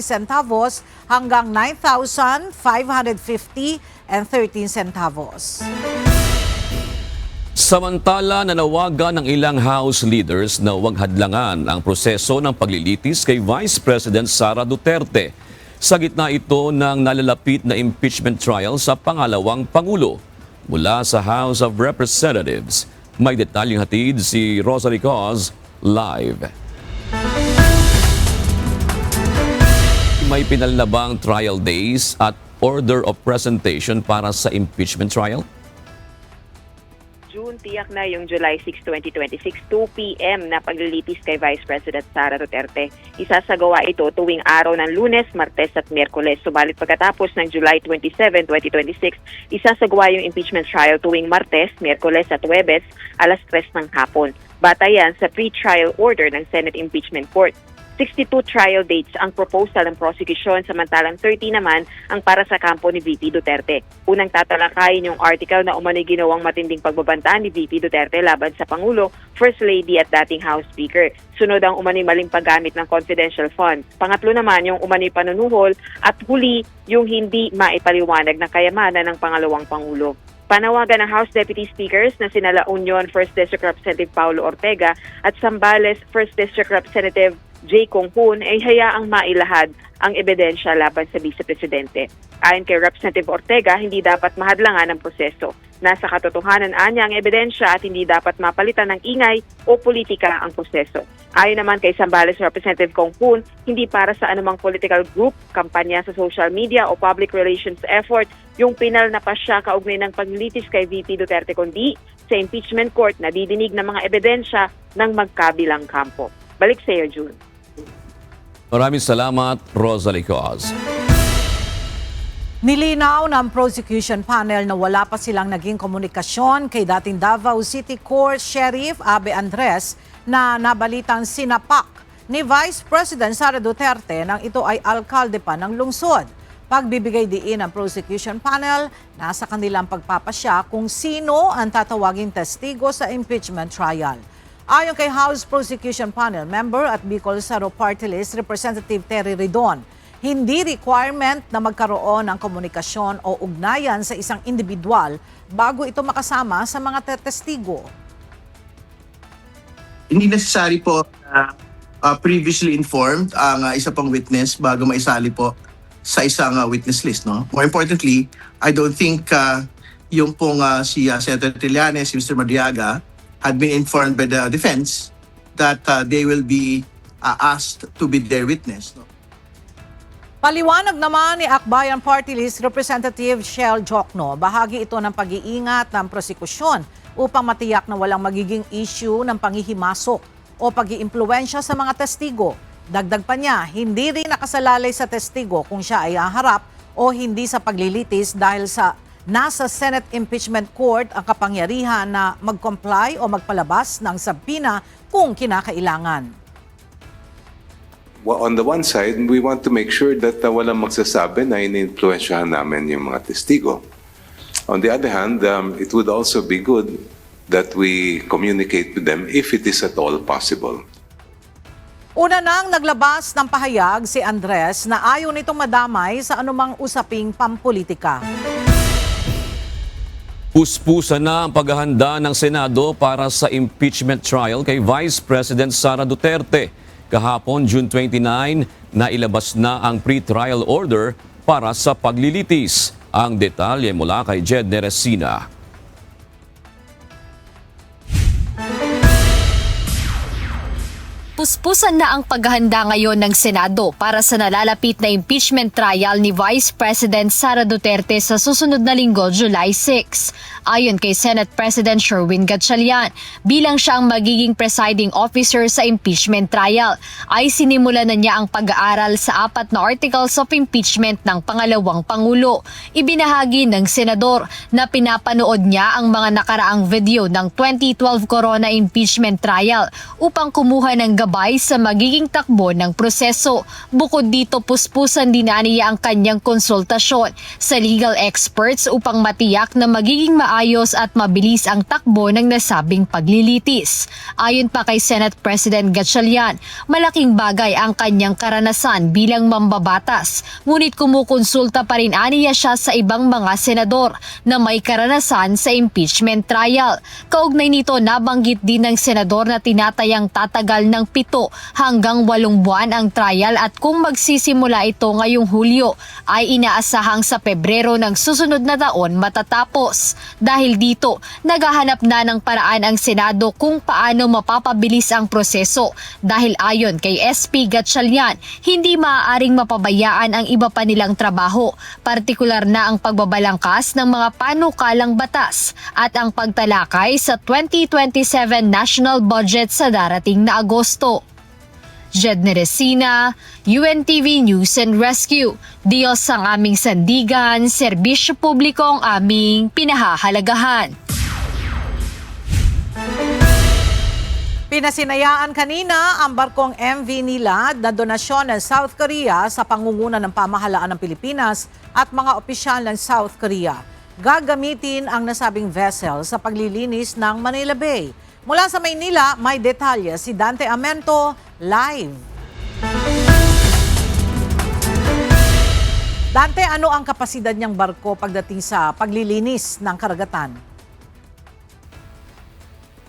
centavos hanggang 9,550.13 centavos. Samantala, nanawagan ng ilang House leaders na huwag hadlangan ang proseso ng paglilitis kay Vice President Sara Duterte. Sa gitna ito ng nalalapit na impeachment trial sa pangalawang Pangulo. Mula sa House of Representatives, may detalyeng hatid si Rosalie Cos live. May pinalabang trial days at order of presentation para sa impeachment trial? June, tiyak na yung July 6, 2026, 2 p.m. na paglilitis kay Vice President Sara Duterte. Isasagawa ito tuwing araw ng Lunes, Martes at Miyerkules. Subalit pagkatapos ng July 27, 2026, isasagawa yung impeachment trial tuwing Martes, Miyerkules at Huwebes, alas 3 ng hapon. Batay yan sa pre-trial order ng Senate Impeachment Court. 62 trial dates ang proposal ng prosecution, samantalang 30 naman ang para sa kampo ni VP Duterte. Unang tatalakayin yung article na umano'y ginawang matinding pagbabanta ni VP Duterte laban sa Pangulo, First Lady at dating House Speaker. Sunod ang umano'y maling paggamit ng confidential funds. Pangatlo naman yung umano'y panunuhol at huli yung hindi maipaliwanag na kayamanan ng pangalawang Pangulo. Panawagan ng House Deputy Speakers na sina La Union 1st District Representative Paulo Ortega at Zambales 1st District Representative J. Kong Hoon ay hayaang mailahad ang ebidensya laban sa Vice Presidente. Ayon kay Representative Ortega, hindi dapat mahadlangan ang proseso. Nasa katotohanan anya ang ebidensya at hindi dapat mapalitan ng ingay o politika ang proseso. Ayon naman kay Zambales Representative Kong Hoon, hindi para sa anumang political group, kampanya sa social media o public relations effort yung pinal na pasya kaugnay ng paglilitis kay VP Duterte kundi sa impeachment court na didinig ng mga ebidensya ng magkabilang kampo. Balik sa iyo, June. Maraming salamat, Rosalie Coaz. Nilinaw ng prosecution panel na wala pa silang naging komunikasyon kay dating Davao City Court Sheriff Abe Andres na nabalitang sinapak ni Vice President Sara Duterte nang ito ay alkalde pa ng lungsod. Pagbibigay diin ng prosecution panel, nasa kanilang pagpapasya kung sino ang tatawaging testigo sa impeachment trial. Ayon kay House Prosecution Panel member at Bicol Saro Party List Representative Terry Ridon, hindi requirement na magkaroon ng komunikasyon o ugnayan sa isang individual bago ito makasama sa mga testigo. Hindi necessary po na previously informed ang isa pang witness bago maisali po sa isang witness list. No? More importantly, I don't think yung pong si Senator Trillanes, si Mr. Madriaga, had been informed by the defense that they will be asked to be their witness. No? Paliwanag naman ni Akbayan Party List Representative Shell Jokno, bahagi ito ng pag-iingat ng prosekusyon upang matiyak na walang magiging issue ng panghihimasok o pag-iimpluwensya sa mga testigo. Dagdag pa niya, hindi rin nakasalalay sa testigo kung siya ay haharap o hindi sa paglilitis dahil sa nasa Senate Impeachment Court ang kapangyarihan na mag-comply o magpalabas ng subpoena kung kinakailangan. Well, on the one side, we want to make sure that walang magsasabi na ini-influensyahan namin yung mga testigo. On the other hand, it would also be good that we communicate with them if it is at all possible. Una nang naglabas ng pahayag si Andres na ayaw nitong madamay sa anumang usaping pampolitika. Puspusan na ang paghahanda ng Senado para sa impeachment trial kay Vice President Sara Duterte. Kahapon, June 29, nailabas na ang pre-trial order para sa paglilitis. Ang detalye mula kay Jed Neresina. Puspusan na ang paghahanda ngayon ng Senado para sa nalalapit na impeachment trial ni Vice President Sara Duterte sa susunod na linggo, July 6. Ayon kay Senate President Sherwin Gatchalian, bilang siya ang magiging presiding officer sa impeachment trial, ay sinimula na niya ang pag-aaral sa 4 na articles of impeachment ng pangalawang Pangulo. Ibinahagi ng Senador na pinapanood niya ang mga nakaraang video ng 2012 Corona impeachment trial upang kumuha ng gabay sa magiging takbo ng proseso. Bukod dito, puspusan din niya ang kanyang konsultasyon sa legal experts upang matiyak na magiging maayos at mabilis ang takbo ng nasabing paglilitis. Ayon pa kay Senate President Gatchalian, malaking bagay ang kanyang karanasan bilang mambabatas, ngunit kumukonsulta pa rin aniya siya sa ibang mga senador na may karanasan sa impeachment trial. Kaugnay nito, nabanggit din ng senador na tinatayang tatagal ng 7 hanggang 8 buwan ang trial at kung magsisimula ito ngayong Hulyo ay inaasahang sa Pebrero ng susunod na taon matatapos. Dahil dito, naghahanap na ng paraan ang Senado kung paano mapapabilis ang proseso dahil ayon kay SP Gatchalian, hindi maaaring mapabayaan ang iba pa nilang trabaho, partikular na ang pagbabalangkas ng mga panukalang batas at ang pagtalakay sa 2027 national budget sa darating na Agosto. Jedne Resina, UNTV News and Rescue. Diyos ang aming sandigan, serbisyo publiko ang aming pinahahalagahan. Pinasinayaan kanina ang barkong MV Nilad na donasyon ng South Korea sa pangunguna ng pamahalaan ng Pilipinas at mga opisyal ng South Korea. Gagamitin ang nasabing vessel sa paglilinis ng Manila Bay. Mula sa Maynila, may detalye si Dante Amento live. Dante, ano ang kapasidad niyang barko pagdating sa paglilinis ng karagatan?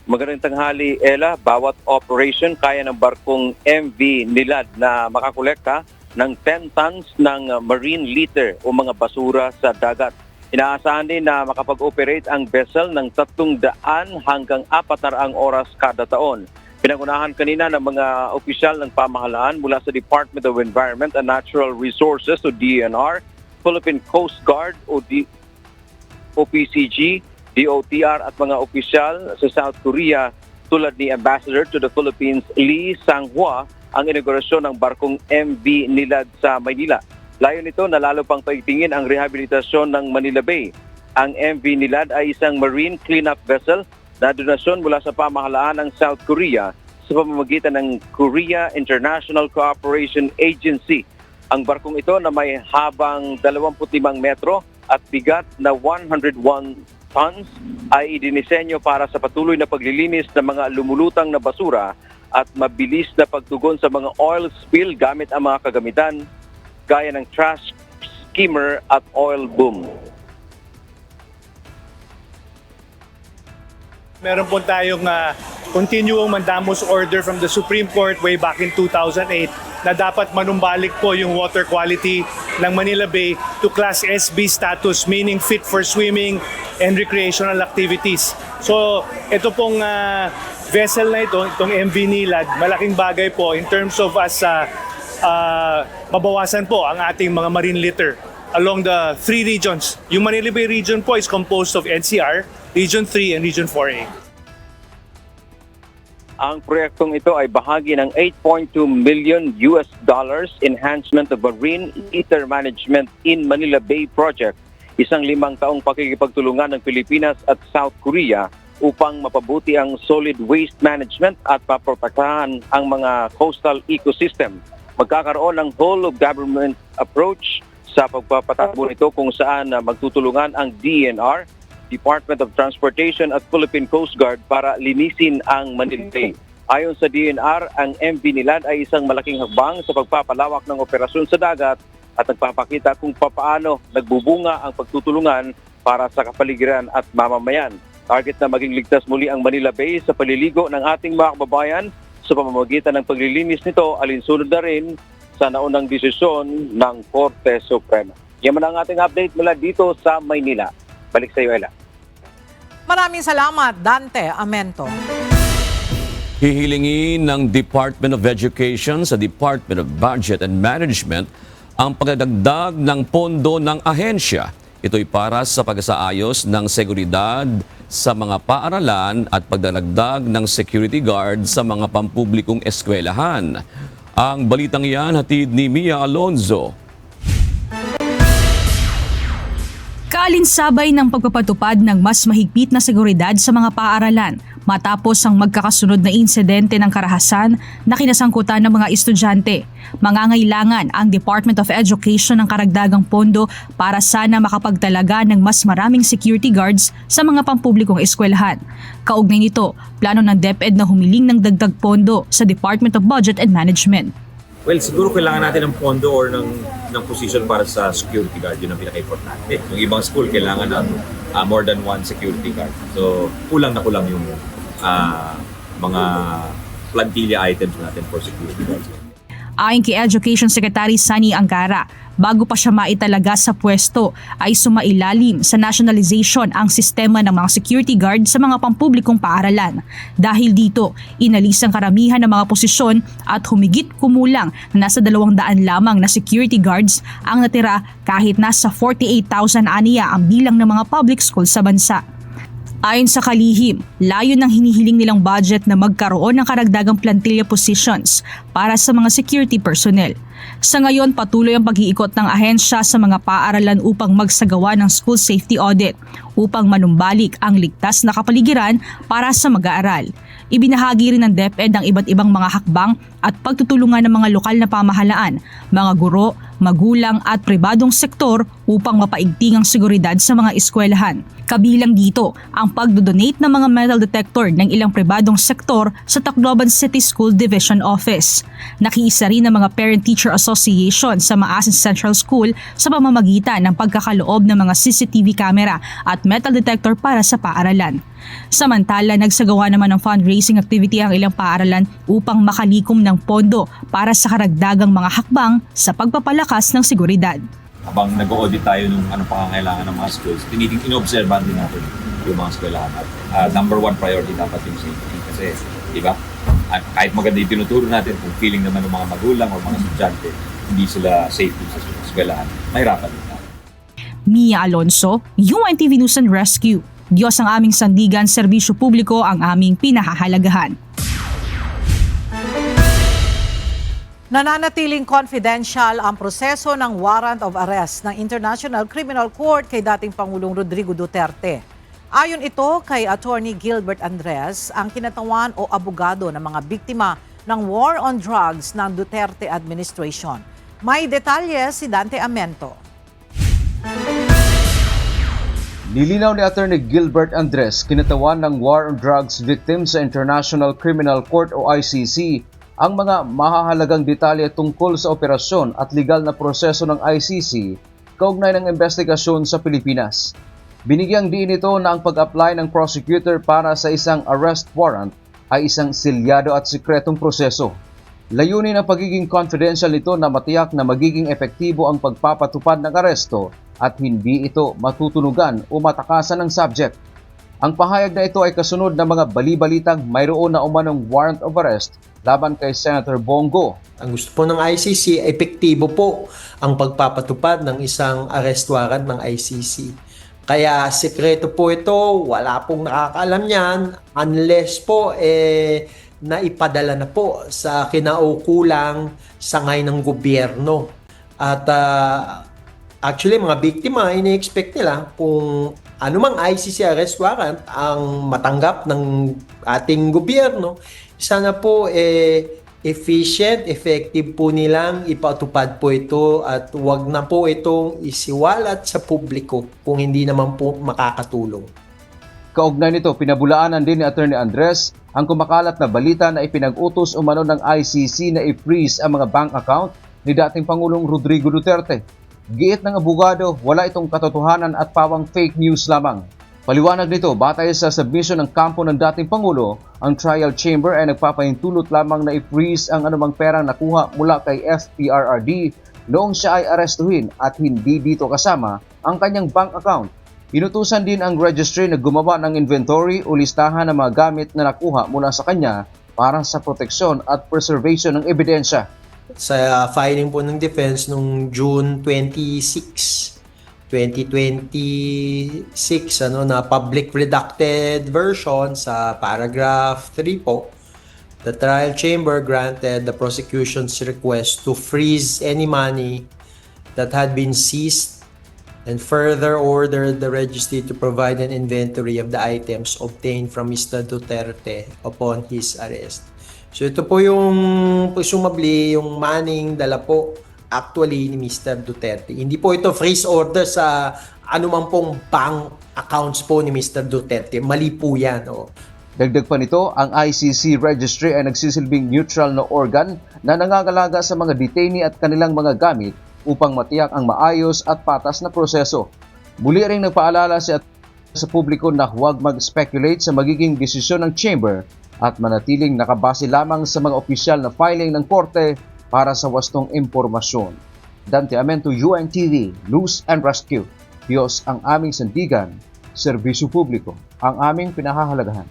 Magandang tanghali, Ella. Bawat operation kaya ng barkong MV Nilad na makakolekta ng 10 tons ng marine litter o mga basura sa dagat. Inaasahan din na makapag-operate ang vessel ng 300 hanggang 400 oras kada taon. Pinangunahan kanina ng mga opisyal ng pamahalaan mula sa Department of Environment and Natural Resources o DENR, Philippine Coast Guard o OPCG, DOTR at mga opisyal sa South Korea tulad ni Ambassador to the Philippines Lee Sang-hwa ang inaugurasyon ng barkong MV Nilad sa Maynila. Layo nito na lalo pang paigtingin ang rehabilitasyon ng Manila Bay. Ang MV Nilad ay isang marine cleanup vessel na donasyon mula sa pamahalaan ng South Korea sa pamamagitan ng Korea International Cooperation Agency. Ang barkong ito na may habang 25 metro at bigat na 101 tons ay idinisenyo para sa patuloy na paglilinis ng mga lumulutang na basura at mabilis na pagtugon sa mga oil spill gamit ang mga kagamitan gaya ng trash skimmer at oil boom. Meron po tayong continuing mandamus order from the Supreme Court way back in 2008 na dapat manumbalik po yung water quality ng Manila Bay to Class SB status, meaning fit for swimming and recreational activities. So ito pong vessel na ito, itong MV Nilad, malaking bagay po in terms of us mabawasan po ang ating mga marine litter along the 3 regions. Yung Manila Bay region po is composed of NCR, Region 3 and Region 4A. Ang proyektong ito ay bahagi ng $8.2 million Enhancement of Marine Litter Management in Manila Bay Project, isang 5 taong pakikipagtulungan ng Pilipinas at South Korea upang mapabuti ang solid waste management at maprotektahan ang mga coastal ecosystem. Magkakaroon ng whole-of-government approach sa pagpapatakbo nito kung saan magtutulungan ang DENR, Department of Transportation at Philippine Coast Guard para linisin ang Manila Bay. Ayon sa DENR, ang MV Nilad ay isang malaking hakbang sa pagpapalawak ng operasyon sa dagat at nagpapakita kung papaano nagbubunga ang pagtutulungan para sa kapaligiran at mamamayan. Target na maging ligtas muli ang Manila Bay sa paliligo ng ating mga kababayan sa pamamagitan ng paglilinis nito, alinsunod na rin sa naunang desisyon ng Korte Suprema. Yan man ang ating update mula dito sa Maynila. Balik sa iyo, Ella. Maraming salamat, Dante Amento. Hihilingin ng Department of Education sa Department of Budget and Management ang pagdagdag ng pondo ng ahensya. Ito'y para sa pagsaayos ng seguridad sa mga paaralan at pagdagdag ng security guard sa mga pampublikong eskwelahan. Ang balitang yan hatid ni Mia Alonzo. Kaalinsabay ng pagpapatupad ng mas mahigpit na seguridad sa mga paaralan matapos ang magkakasunod na insidente ng karahasan na kinasangkutan ng mga estudyante. Mangangailangan ang Department of Education ng karagdagang pondo para sana makapagtalaga ng mas maraming security guards sa mga pampublikong eskwelahan. Kaugnay nito, plano ng DepEd na humiling ng dagdag pondo sa Department of Budget and Management. Well, siguro kailangan natin ng pondo or ng position para sa security guard. Yun ang pinaka-importante. Yung ibang school, kailangan ng more than one security guard. So, kulang na kulang yung mga plantilla items natin for security guards. Ayon kay Education Secretary Sani Angara, bago pa siya maitalaga sa pwesto ay sumailalim sa nationalization ang sistema ng mga security guard sa mga pampublikong paaralan. Dahil dito, inalis ang karamihan ng mga posisyon at humigit kumulang na nasa 200 lamang na security guards ang natira kahit nasa 48,000 aniya ang bilang ng mga public school sa bansa. Ayon sa kalihim, layo ng hinihiling nilang budget na magkaroon ng karagdagang plantilla positions para sa mga security personnel. Sa ngayon, patuloy ang pag-iikot ng ahensya sa mga paaralan upang magsagawa ng school safety audit upang manumbalik ang ligtas na kapaligiran para sa mag-aaral. Ibinahagi rin ng DepEd ang iba't ibang mga hakbang at pagtutulungan ng mga lokal na pamahalaan, mga guro, magulang at pribadong sektor upang mapaigting ang seguridad sa mga eskwelahan. Kabilang dito ang pagdodonate ng mga metal detector ng ilang pribadong sektor sa Tacloban City School Division Office. Nakiisa rin ng mga Parent-Teacher Association sa Maasin Central School sa pamamagitan ng pagkakaloob ng mga CCTV camera at metal detector para sa paaralan. Samantala, nagsagawa naman ng fundraising activity ang ilang paaralan upang makalikom ng pondo para sa karagdagang mga hakbang sa pagpapalakas ng seguridad. Habang nag-audit tayo ng pangangailangan ng mga schools, inobserbahan din natin yung mga eskwelahan. Number one priority dapat yung safety. Kasi, di ba, kahit maganda yung tinuturo natin, kung feeling naman ng mga magulang o mga estudyante, hindi sila safe sa eskwelahan, mahirapan din natin. Mia Alonso, UNTV News and Rescue. Diyos ang aming sandigan, serbisyo publiko ang aming pinahahalagahan. Nananatiling confidential ang proseso ng warrant of arrest ng International Criminal Court kay dating Pangulong Rodrigo Duterte. Ayon ito kay Attorney Gilbert Andres, ang kinatawan o abogado ng mga biktima ng war on drugs ng Duterte administration. May detalye si Dante Amento. Nilinaw ni Attorney Gilbert Andres, kinatawan ng war on drugs victims sa International Criminal Court o ICC, ang mga mahahalagang detalye tungkol sa operasyon at legal na proseso ng ICC kaugnay ng investigasyon sa Pilipinas. Binigyang diin ito na ang pag-apply ng prosecutor para sa isang arrest warrant ay isang silyado at sikretong proseso. Layunin ng pagiging confidential nito na matiyak na magiging epektibo ang pagpapatupad ng aresto at hindi ito matutunugan o matakasan ng subject. Ang pahayag na ito ay kasunod ng mga bali-balitang mayroon na umanong warrant of arrest laban kay Senator Bongo. Ang gusto po ng ICC, epektibo po ang pagpapatupad ng isang arrest warrant ng ICC. Kaya sekreto po ito, wala pong nakakaalam niyan unless po naipadala na po sa kinaukulang sangay ng gobyerno. At actually, mga biktima, ini-expect nila kung anumang ICC arrest warrant ang matanggap ng ating gobyerno, sana po efficient, effective po nilang ipatupad po ito at wag na po itong isiwalat sa publiko kung hindi naman po makakatulong. Kaugnay nito, pinabulaanan din ni Attorney Andres ang kumakalat na balita na ipinag-utos umano ng ICC na i-freeze ang mga bank account ni dating Pangulong Rodrigo Duterte. Giit ng abogado, wala itong katotohanan at pawang fake news lamang. Paliwanag nito, batay sa submission ng kampo ng dating Pangulo, ang trial chamber ay nagpapahintulot lamang na i-freeze ang anumang perang nakuha mula kay FPRRD noong siya ay arestuhin at hindi dito kasama ang kanyang bank account. Inutusan din ang registry na gumawa ng inventory o listahan ng mga gamit na nakuha mula sa kanya para sa proteksyon at preservation ng ebidensya. Sa filing po ng defense noong June 26, 2026 na public redacted version sa paragraph 3 po, the trial chamber granted the prosecution's request to freeze any money that had been seized and further ordered the registry to provide an inventory of the items obtained from Mr. Duterte upon his arrest. So ito po yung presumably yung maning dala po actually ni Mr. Duterte. Hindi po ito freeze order sa anumang pong bank accounts po ni Mr. Duterte. Mali po yan. Dagdag pa nito, ang ICC registry ay nagsisilbing neutral na organ na nangangalaga sa mga detainee at kanilang mga gamit upang matiyak ang maayos at patas na proseso. Muli ring nagpaalala sa publiko na huwag mag-speculate sa magiging desisyon ng chamber at manatiling nakabase lamang sa mga opisyal na filing ng korte Para sa wastong impormasyon, Dante Amento, UNTV, News and Rescue. Diyos ang aming sandigan, serbisyo publiko ang aming pinahahalagahan.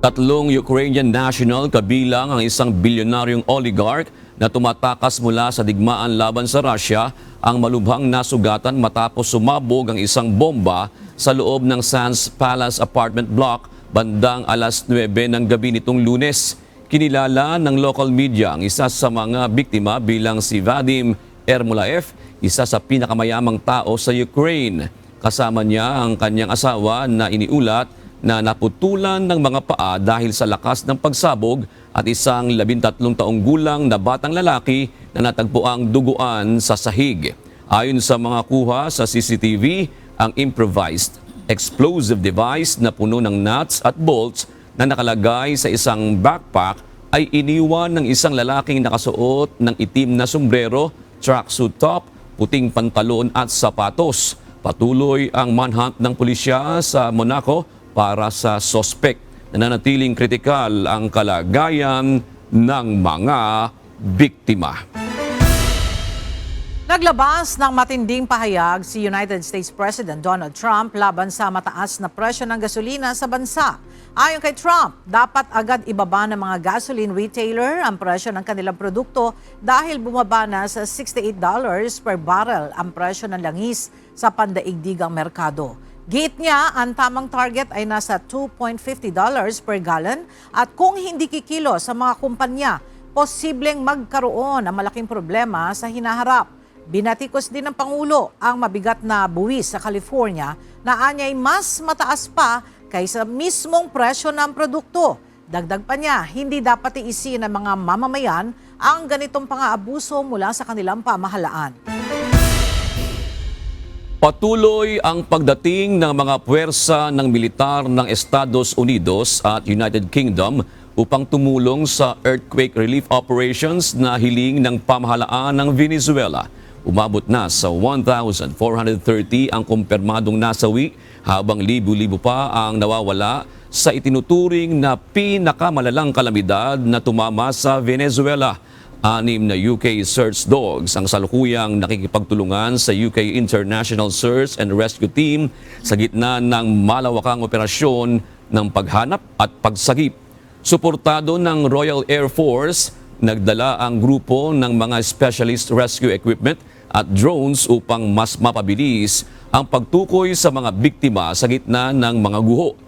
Tatlong Ukrainian national kabilang ang isang bilyonaryong oligarch na tumatakas mula sa digmaan laban sa Russia ang malubhang nasugatan matapos sumabog ang isang bomba sa loob ng Sands Palace apartment block bandang alas 9 ng gabi nitong Lunes. Kinilala ng local media ang isa sa mga biktima bilang si Vadim Ermolaev, isa sa pinakamayamang tao sa Ukraine. Kasama niya ang kanyang asawa na iniulat na naputulan ng mga paa dahil sa lakas ng pagsabog at isang 13 taong gulang na batang lalaki na natagpuang duguan sa sahig. Ayon sa mga kuha sa CCTV, ang improvised explosive device na puno ng nuts at bolts na nakalagay sa isang backpack ay iniwan ng isang lalaking nakasuot ng itim na sombrero, tracksuit top, puting pantalon at sapatos. Patuloy ang manhunt ng pulisya sa Monaco para sa sospek. Nananatiling kritikal ang kalagayan ng mga biktima. Naglabas ng matinding pahayag si United States President Donald Trump laban sa mataas na presyo ng gasolina sa bansa. Ayon kay Trump, dapat agad ibaba ng mga gasoline retailer ang presyo ng kanilang produkto dahil bumaba na sa $68 per barrel ang presyo ng langis sa pandaigdigang merkado. Gate niya, ang tamang target ay nasa $2.50 per gallon at kung hindi kikilo sa mga kumpanya, posibleng magkaroon ng malaking problema sa hinaharap. Binatikos din ng Pangulo ang mabigat na buwis sa California na anyay mas mataas pa kaysa mismong presyo ng produkto. Dagdag pa niya, hindi dapat iisin ng mga mamamayan ang ganitong pang-aabuso mula sa kanilang pamahalaan. Patuloy ang pagdating ng mga puwersa ng militar ng Estados Unidos at United Kingdom upang tumulong sa earthquake relief operations na hiling ng pamahalaan ng Venezuela. Umabot na sa 1,430 ang kumpirmadong nasawi habang libu-libo pa ang nawawala sa itinuturing na pinakamalalang kalamidad na tumama sa Venezuela. 6 na UK search dogs ang salukuyang nakikipagtulungan sa UK International Search and Rescue Team sa gitna ng malawakang operasyon ng paghanap at pagsagip. Suportado ng Royal Air Force, nagdala ang grupo ng mga specialist rescue equipment at drones upang mas mapabilis ang pagtukoy sa mga biktima sa gitna ng mga guho.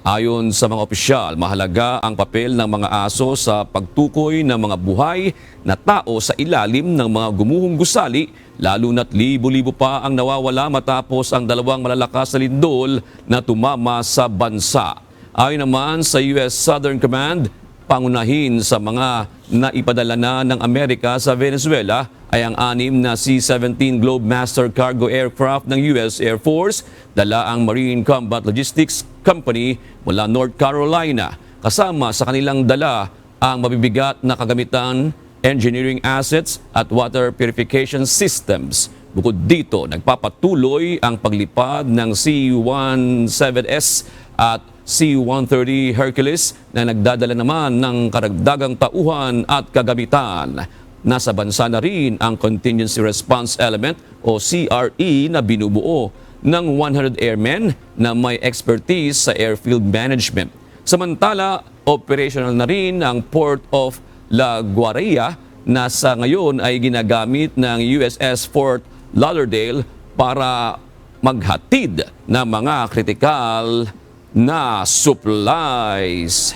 Ayon sa mga opisyal, mahalaga ang papel ng mga aso sa pagtukoy ng mga buhay na tao sa ilalim ng mga gumuhong gusali, lalo na't libo-libo pa ang nawawala matapos ang dalawang malalakas na lindol na tumama sa bansa. Ayon naman sa US Southern Command, pangunahin sa mga naipadala na ng Amerika sa Venezuela ay ang 6 na C-17 Globemaster cargo aircraft ng US Air Force, dala ang Marine Combat Logistics Company mula North Carolina. Kasama sa kanilang dala ang mabibigat na kagamitan, engineering assets at water purification systems. Bukod dito, nagpapatuloy ang paglipad ng C-17S at C-130 Hercules na nagdadala naman ng karagdagang tauhan at kagamitan. Nasa bansa na rin ang Contingency Response Element o CRE na binubuo ng 100 airmen na may expertise sa airfield management. Samantala, operational na rin ang Port of La Guardia na sa ngayon ay ginagamit ng USS Fort Lauderdale para maghatid ng mga kritikal na supplies.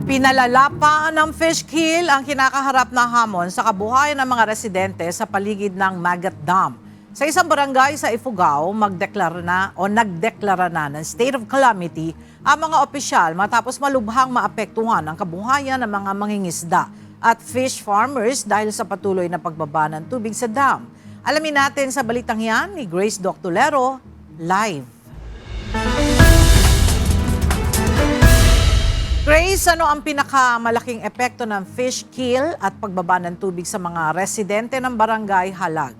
Pinalala pa ng fish kill ang kinakaharap na hamon sa kabuhayan ng mga residente sa paligid ng Magat Dam. Sa isang barangay sa Ifugao, nagdeklara na ng state of calamity ang mga opisyal matapos malubhang maapektuhan ang kabuhayan ng mga mangingisda at fish farmers dahil sa patuloy na pagbaba ng tubig sa dam. Alamin natin sa balitang yan ni Grace Doctolero, live. Grace, ano ang pinakamalaking epekto ng fish kill at pagbaba ng tubig sa mga residente ng Barangay Halag?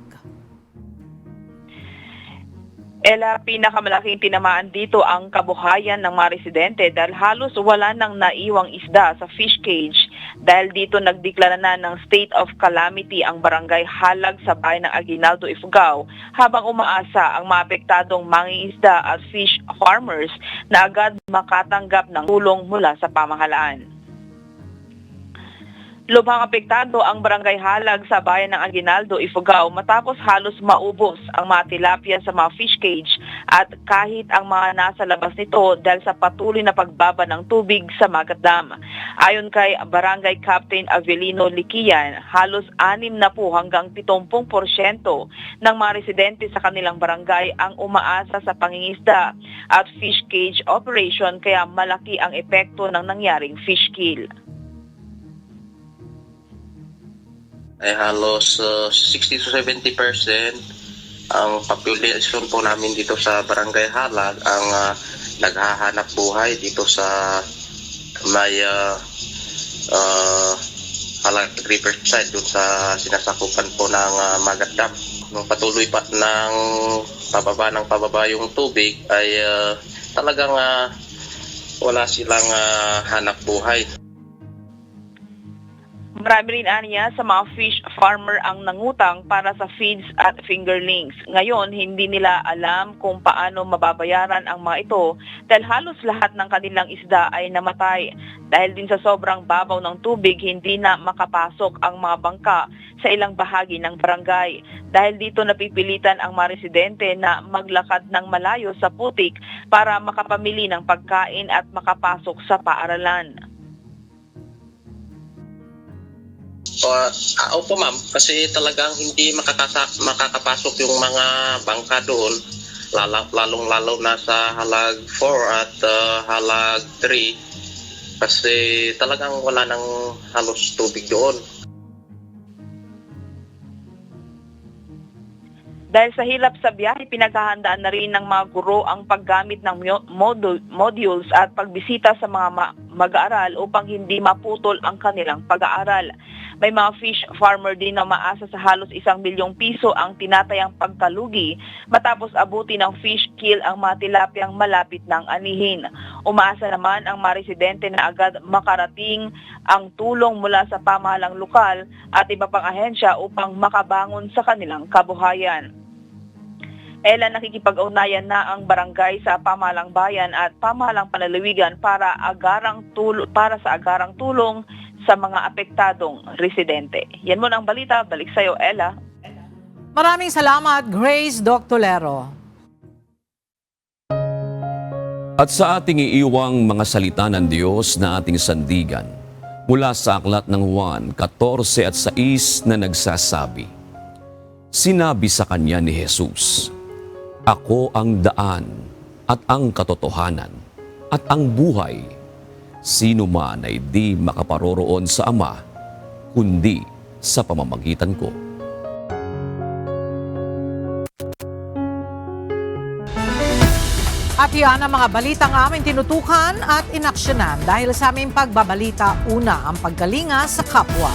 Pinakamalaking tinamaan dito ang kabuhayan ng mga residente dahil halos wala nang naiwang isda sa fish cage. Dahil dito nagdeklara na ng state of calamity ang barangay Halag sa bayan ng Aguinaldo, Ifugao, habang umaasa ang maapektadong mangingisda at fish farmers na agad makatanggap ng tulong mula sa pamahalaan. Lubhang apektado ang barangay Halag sa bayan ng Aguinaldo, Ifugao matapos halos maubos ang mga tilapia sa mga fish cage at kahit ang mga nasa labas nito dahil sa patuloy na pagbaba ng tubig sa Magat Dam. Ayon kay Barangay Captain Avelino Liquian, halos 6 na po hanggang 70% ng mga residente sa kanilang barangay ang umaasa sa pangingisda at fish cage operation kaya malaki ang epekto ng nangyaring fish kill. Ay halos 60 to 70% ang population po namin dito sa Barangay Halag ang naghahanap buhay dito sa may Halag Riverside doon sa sinasakupan po ng Magat Dam. Nung patuloy pa ng pababa yung tubig ay talagang wala silang hanap buhay. Marami rin aniya sa mga fish farmer ang nangutang para sa feeds at fingerlings. Ngayon, hindi nila alam kung paano mababayaran ang mga ito dahil halos lahat ng kanilang isda ay namatay. Dahil din sa sobrang babaw ng tubig, hindi na makapasok ang mga bangka sa ilang bahagi ng barangay. Dahil dito napipilitan ang mga residente na maglakad ng malayo sa putik para makapamili ng pagkain at makapasok sa paaralan. Opo ma'am, kasi talagang hindi makakapasok yung mga bangka doon, lalong-lalo na sa Halag 4 at Halag 3 kasi talagang wala nang halos tubig doon. Dahil sa hirap sa biyahe, pinaghahandaan na rin ng mga guro ang paggamit ng modules at pagbisita sa mga mag-aaral upang hindi maputol ang kanilang pag-aaral. May mga fish farmer din na maasa sa halos 1 milyong piso ang tinatayang pagkalugi matapos abuti ng fish kill ang mga tilapyang malapit ng anihin. Umaasa naman ang mga residente na agad makarating ang tulong mula sa pamahalang lokal at iba pang ahensya upang makabangon sa kanilang kabuhayan. Nakikipag-ugnayan na ang barangay sa pamahalang bayan at pamahalang panlalawigan para sa agarang tulong sa mga apektadong residente. Yan muna ang balita. Balik sa'yo, Ella. Maraming salamat, Grace Doctolero. At sa ating iiwang mga salita ng Diyos na ating sandigan, mula sa aklat ng Juan 14 at 6 na nagsasabi, sinabi sa kanya ni Jesus, ako ang daan at ang katotohanan at ang buhay. Sino man ay di makaparoroon sa Ama, kundi sa pamamagitan ko. At yan ang mga balitang aming tinutukan at inaksyonan dahil sa aming pagbabalita, una ang pagkalinga sa kapwa.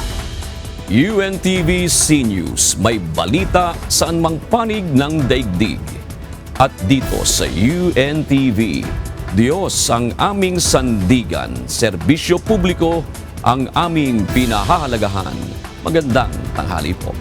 UNTV CNews, may balita saan mang panig ng daigdig. At dito sa UNTV, Diyos ang aming sandigan, serbisyo publiko ang aming pinahahalagahan. Magandang tanghali po.